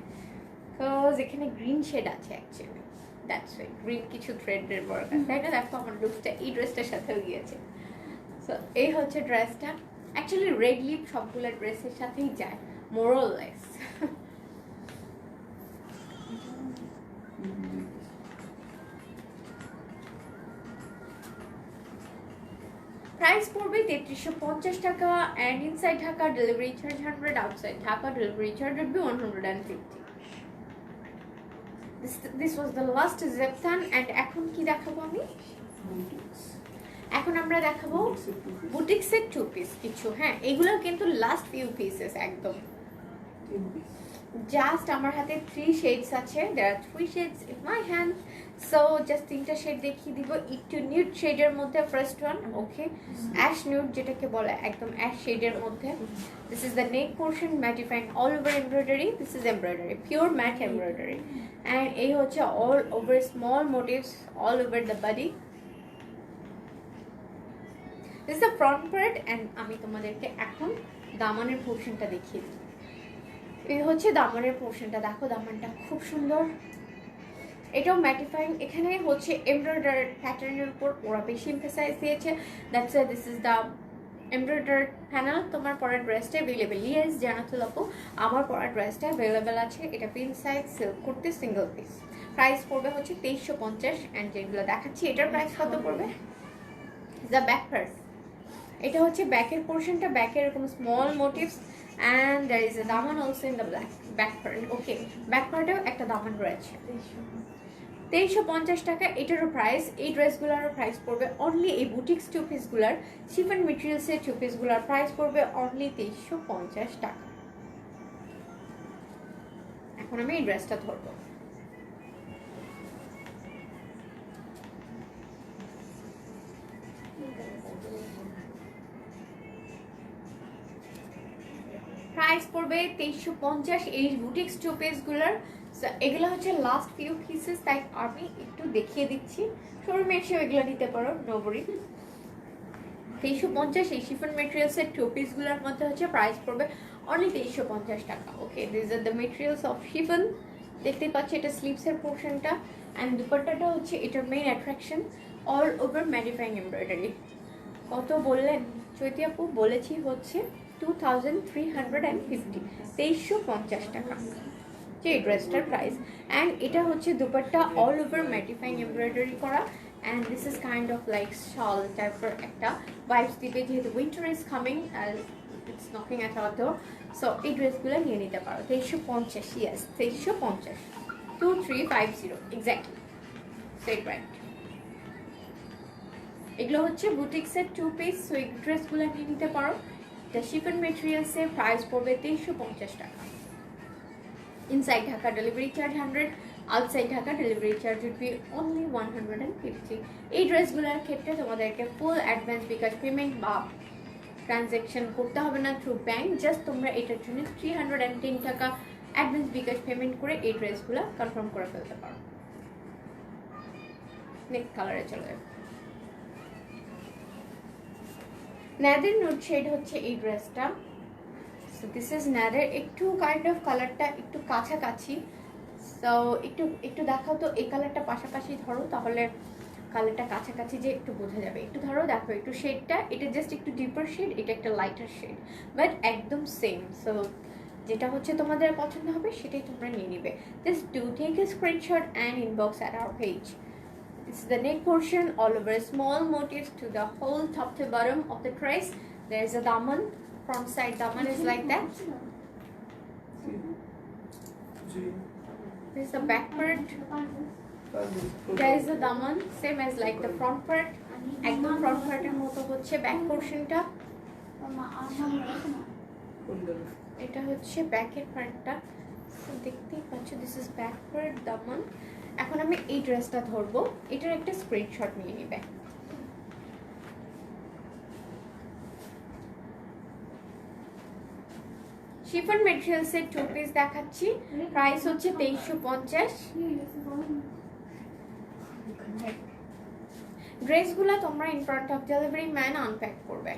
বিকজ এখানে গ্রিন শেড আছে অ্যাকচুয়ালি, দ্যাটস ওয়াই। গ্রিন কিছু থ্রেডের বর্গার, তাই না? দেখো আমার লুকসটা এই ড্রেসটার সাথেও গিয়েছে। সো এই হচ্ছে ড্রেসটা। অ্যাকচুয়ালি রেড লিপ সবগুলো ড্রেসের সাথেই যায়, মোরলেস। প্রাইস পড়বে 3350 টাকা, and inside Dhaka delivery charge 100, outside Dhaka delivery charge would be 150। This was the last জেপথান। অ্যান্ড এখন কি দেখাবো আমি? এখন আমরা দেখাবো বুটিক্সের 2 পিস কিছু। হ্যাঁ, এগুলো কিন্তু লাস্ট ফিউ পিসেস একদম। জাস্ট আমার হাতে 3 শেডস আছে, there are 3 shades in my hand. So just 3টা শেড দেখিয়ে দিব। একটু নিউড শেডের মধ্যে first one, okay, ash nude যেটাকে বলে, একদম অ্যাশ শেডের মধ্যে। This is the neck portion, mattifying all over embroidery. This is embroidery, pure matte embroidery. And এই হচ্ছে all over small motifs all over the body. This is the front part. And আমি তোমাদেরকে এখন দামানের পোর্শনটা দেখিয়ে দিই। এই হচ্ছে দামানের পোর্শনটা, দেখো দামানটা খুব সুন্দর, এটাও ম্যাটিফাইং। এখানে হচ্ছে এমব্রয়ডার প্যাটার্নের উপর ওরা বেশি এমফাসাইজ দিয়েছে, that's why this is the embroider panel. তোমার পরার ড্রেসটা অ্যাভেলেবেল? ইয়েস জানাতে লাগবো, আমার পরার ড্রেসটা অ্যাভেলেবেল আছে। এটা pin size silk kurti single piece. Price পড়বে হচ্ছে 2350। অ্যান্ড যেগুলো দেখাচ্ছি এটার প্রাইস কত পড়বে? দ্য ব্যাক পার্ট, এটা হচ্ছে ব্যাকের পোর্শনটা, ব্যাকে এরকম small motifs, and there is a দামান also in the back part. Okay, back পার্টেও একটা দামান রয়েছে। 2350 টাকা এটারও প্রাইস। এই ড্রেসগুলোরও প্রাইস পড়বে অনলি, এই বুটিক্স 2 পিসগুলার শিফন মেটেরিয়ালসের 2 পিসগুলার প্রাইস পড়বে অনলি 2350 টাকা। এখন আমি এই ড্রেসটা ধরবো। প্রাইস পড়বে 2350 এই বুটিক্স 2 পিসগুলার। এগুলো হচ্ছে লাস্ট ফিউ পিসেস, তাই আমি একটু দেখিয়ে দিচ্ছি। শোরুমে এসে এগুলো নিতে পারো, নো ওয়ারি। 2350 এই শিফন মেটেরিয়ালসের 2 পিসগুলোর মধ্যে হচ্ছে প্রাইস পড়বে অনলি 2350 টাকা। Okay, this are the materials of chiffon. দেখতে পাচ্ছি এটা স্লিভসের পোর্শনটা, অ্যান্ড দুপাট্টাটা হচ্ছে এটার main attraction, all over mattifying embroidery. কত বললেন চৈতি আপু? বলেছি হচ্ছে 2350, 2350 টাকা যে এই ড্রেসটার প্রাইস। অ্যান্ড এটা হচ্ছে dupatta all over mattifying embroidery করা, and this is kind of like shawl টাইপের একটা ভাইবস দিবে, যেহেতু winter is coming, it's knocking at our door. So এই ড্রেসগুলো নিয়ে নিতে পারো 2350। Yes, 2350, 2350 exactly, set right. এগুলো হচ্ছে বুটিক্সের 2 পিস। সো এই ড্রেসগুলো নিয়ে নিতে পারো। এটা শিফন মেটেরিয়ালসের প্রাইস পড়বে 2350 টাকা। Inside Dhaka delivery charge 100, outside Dhaka delivery charge would be only 150। এই ড্রেসগুলোর ক্ষেত্রে তোমাদেরকে ফুল অ্যাডভান্স বিকাশ পেমেন্ট বা ট্রানজ্যাকশন করতে হবে না থ্রু ব্যাংক। জাস্ট তোমরা এটার জন্য 310 টাকা অ্যাডভান্স বিকাশ পেমেন্ট করে এই ড্রেসগুলো কনফার্ম করে ফেলতে পারো। নেক্সট কালারে চলে যাবে। ন্যাদের নুড শেড হচ্ছে এই ড্রেসটা। সো দিস ইজ ন্যাদের, একটু কাইন্ড অফ কালারটা একটু কাছাকাছি। সো একটু দেখাও তো, এই কালারটা পাশাপাশি ধরো, তাহলে কালারটা কাছাকাছি যে একটু বোঝা যাবে। একটু ধরো, দেখো একটু শেডটা, এটা জাস্ট একটু ডিপার শেড, এটা একটা লাইটার শেড, বাট একদম সেম। সো যেটা হচ্ছে তোমাদের পছন্দ হবে সেটাই তোমরা নিয়ে নিবে। Just do take a screenshot and inbox at our page. This is the neck portion, all over small motifs to the whole top to bottom of the dress. There is a daman, front side daman is like that. This is the back part. There is a daman, same as like the front part. একদম front part এর মতো হচ্ছে back portion টা। এটা হচ্ছে back এর পার্টটা, দেখতেই পাচ্ছ। This is back part daman. এখন আমি এই ড্রেসটা ধরবো, এটার একটা স্ক্রিনশট নিয়ে নিবে। শিফন মেটেরিয়ালসের 2 পিস দেখাচ্ছি, প্রাইস হচ্ছে 2350। ড্রেসগুলো তোমরা in front of delivery man unpack করবে,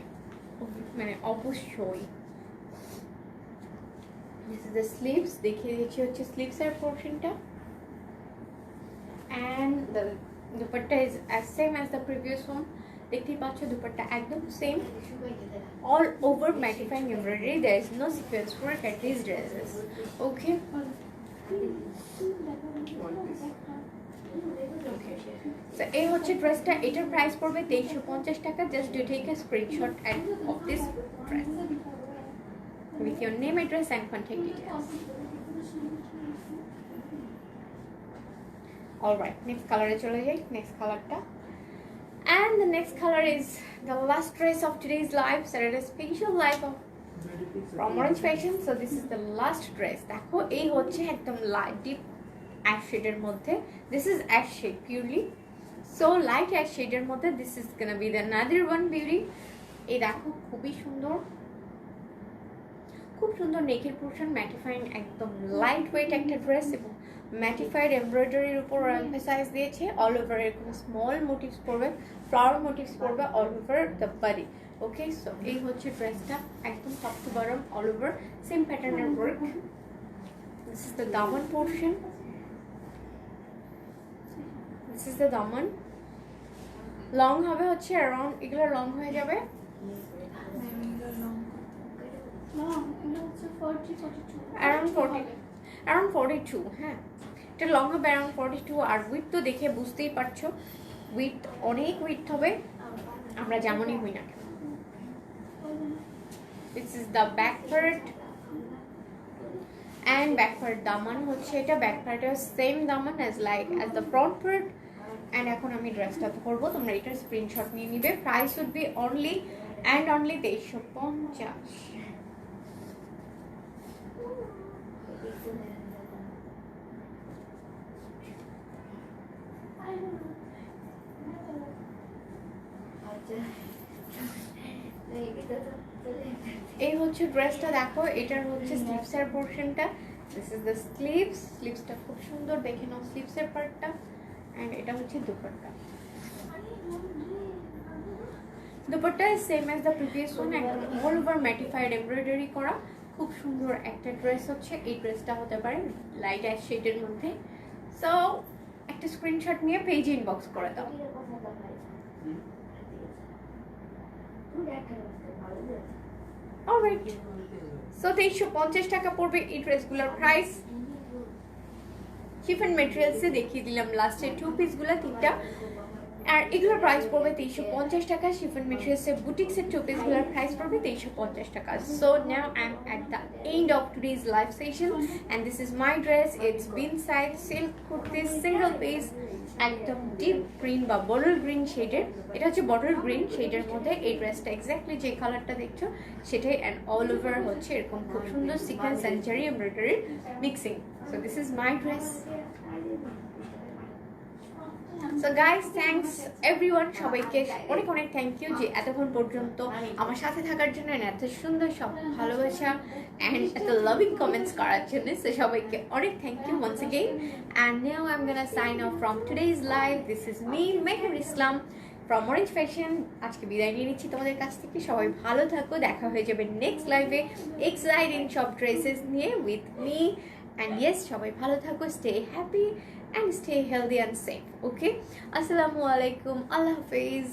মানে অবশ্যই। দিস ইজ দ্য স্লিভস, দেখিয়ে দিচ্ছি হচ্ছে স্লিভসের পোর্শনটা, and the dupatta is as same as the previous one. দেখতেই পাচ্ছ দুপাট্টা একদম same, all over mattifying embroidery. There is no sequence work at these dresses. Okay. So এই হচ্ছে ড্রেসটা, এটার প্রাইস পড়বে 2350 টাকা। Just do take a screenshot of this dress with your name, address and contact details. Alright, next color এ চলে যাই, next colorটা। And the next color is the last dress of today's live, Saturday special live of from Orange Fashion. So this is the last dress. দেখো এই হচ্ছে একদম light deep ash শেডের মধ্যে, this is ash shade purely, so light ash শেডের মধ্যে this is gonna be the another one beauty. এই দেখো খুবই সুন্দর, খুব সুন্দর নেকের পোর্শন, ম্যাটিফাইং একদম লাইট ওয়েট একটা ড্রেস, এবং ম্যাটিফাইড এমব্রয়ডারির উপর এমফাসাইজ দিয়েছে। অল ওভার এরকম স্মল মোটিভস পড়বে, ফ্লাওয়ার মোটিভস পড়বে all over the body. Okay, so এই হচ্ছে ড্রেসটা, একদম top to bottom all over same প্যাটার্নের ওয়ার্ক। দিস ইজ দ্য দামন পোর্শন, দিস ইজ দ্য দামন। লং হবে হচ্ছে অ্যারাউন্ড, এগুলো লং হয়ে যাবে around 42, হ্যাঁ এটা লং হবে অ্যারাউন্ড 42। আর উইথ তো দেখে বুঝতেই পারছো, উইথ অনেক উইথ হবে, আমরা যেমনই হই না কেন। This is the back part, and back part দামান হচ্ছে এটা, ব্যাক পার্টের সেম দামান as the front part. And এখন আমি ড্রেসটা করবো, তোমরা এটার স্ক্রিনশট নিয়ে নিবে। Price would be only and only 2350। এই হচ্ছে ড্রেসটা, দেখো এটার হচ্ছে স্লিভসের পোর্শনটা, দিস ইজ দ্য স্লিভস, স্লিভসটা খুব সুন্দর দেখে নাও স্লিভসের পার্টটা, এন্ড এটা হচ্ছে dupatta. Dupatta is same as the previous one, একদম অল ওভার ম্যাটিফাইড এমব্রয়ডারি করা, খুব সুন্দর একটা ড্রেস হচ্ছে। এই ড্রেসটা হতে পারে লাইট অ্যাশ শেডের মধ্যে। সো একটা স্ক্রিনশট নিয়ে পেজ ইনবক্স করে দাও। অলরাইট, সো 2350 টাকা পড়বে এই ড্রেসগুলোর প্রাইস। শিফন মেটেরিয়ালসে দেখিয়ে দিলাম লাস্টের 2 পিসগুলো, 3টা, আর এগুলোর প্রাইস পড়বে 2350 টাকা। শিফন মেটেরিয়ালসের বুটিক্সের 2 পিসগুলোর প্রাইস পড়বে 2350 টাকা। So now I M at the end of today's live session and this is my dress. It's been side silk kurti single piece, একদম ডিপ গ্রিন বা বটল গ্রিন শেডের, এটা হচ্ছে বটল গ্রিন শেডের মধ্যে এই ড্রেসটা এক্স্যাক্টলি যে কালারটা দেখছো সেটাই, অ্যান্ড অল ওভার হচ্ছে এরকম খুব সুন্দর সিকোয়েন্স অ্যান্ড জারি এমব্রয়ডারির mixing. So this is my dress. So guys, thanks everyone, সবাইকে অনেক অনেক থ্যাংক ইউ যে এতক্ষণ পর্যন্ত আমার সাথে থাকার জন্য, এত সুন্দর সব ভালোবাসা অ্যান্ড এত লাভিং কমেন্টস করার জন্য। সো সবাইকে অনেক thank you once again, and now I am gonna sign off from today's live. This is me Meher Islam from Orange Fashion. আজকে বিদায় নিয়ে নিচ্ছি তোমাদের কাছ থেকে, সবাই ভালো থাকো, দেখা হয়ে যাবে নেক্সট লাইভে এক্সাইটিং সব ড্রেসেস নিয়ে উইথ মি। অ্যান্ড ইয়েস, সবাই ভালো থাকো, stay happy and stay healthy and safe. Okay, assalamu alaikum, Allah hafiz.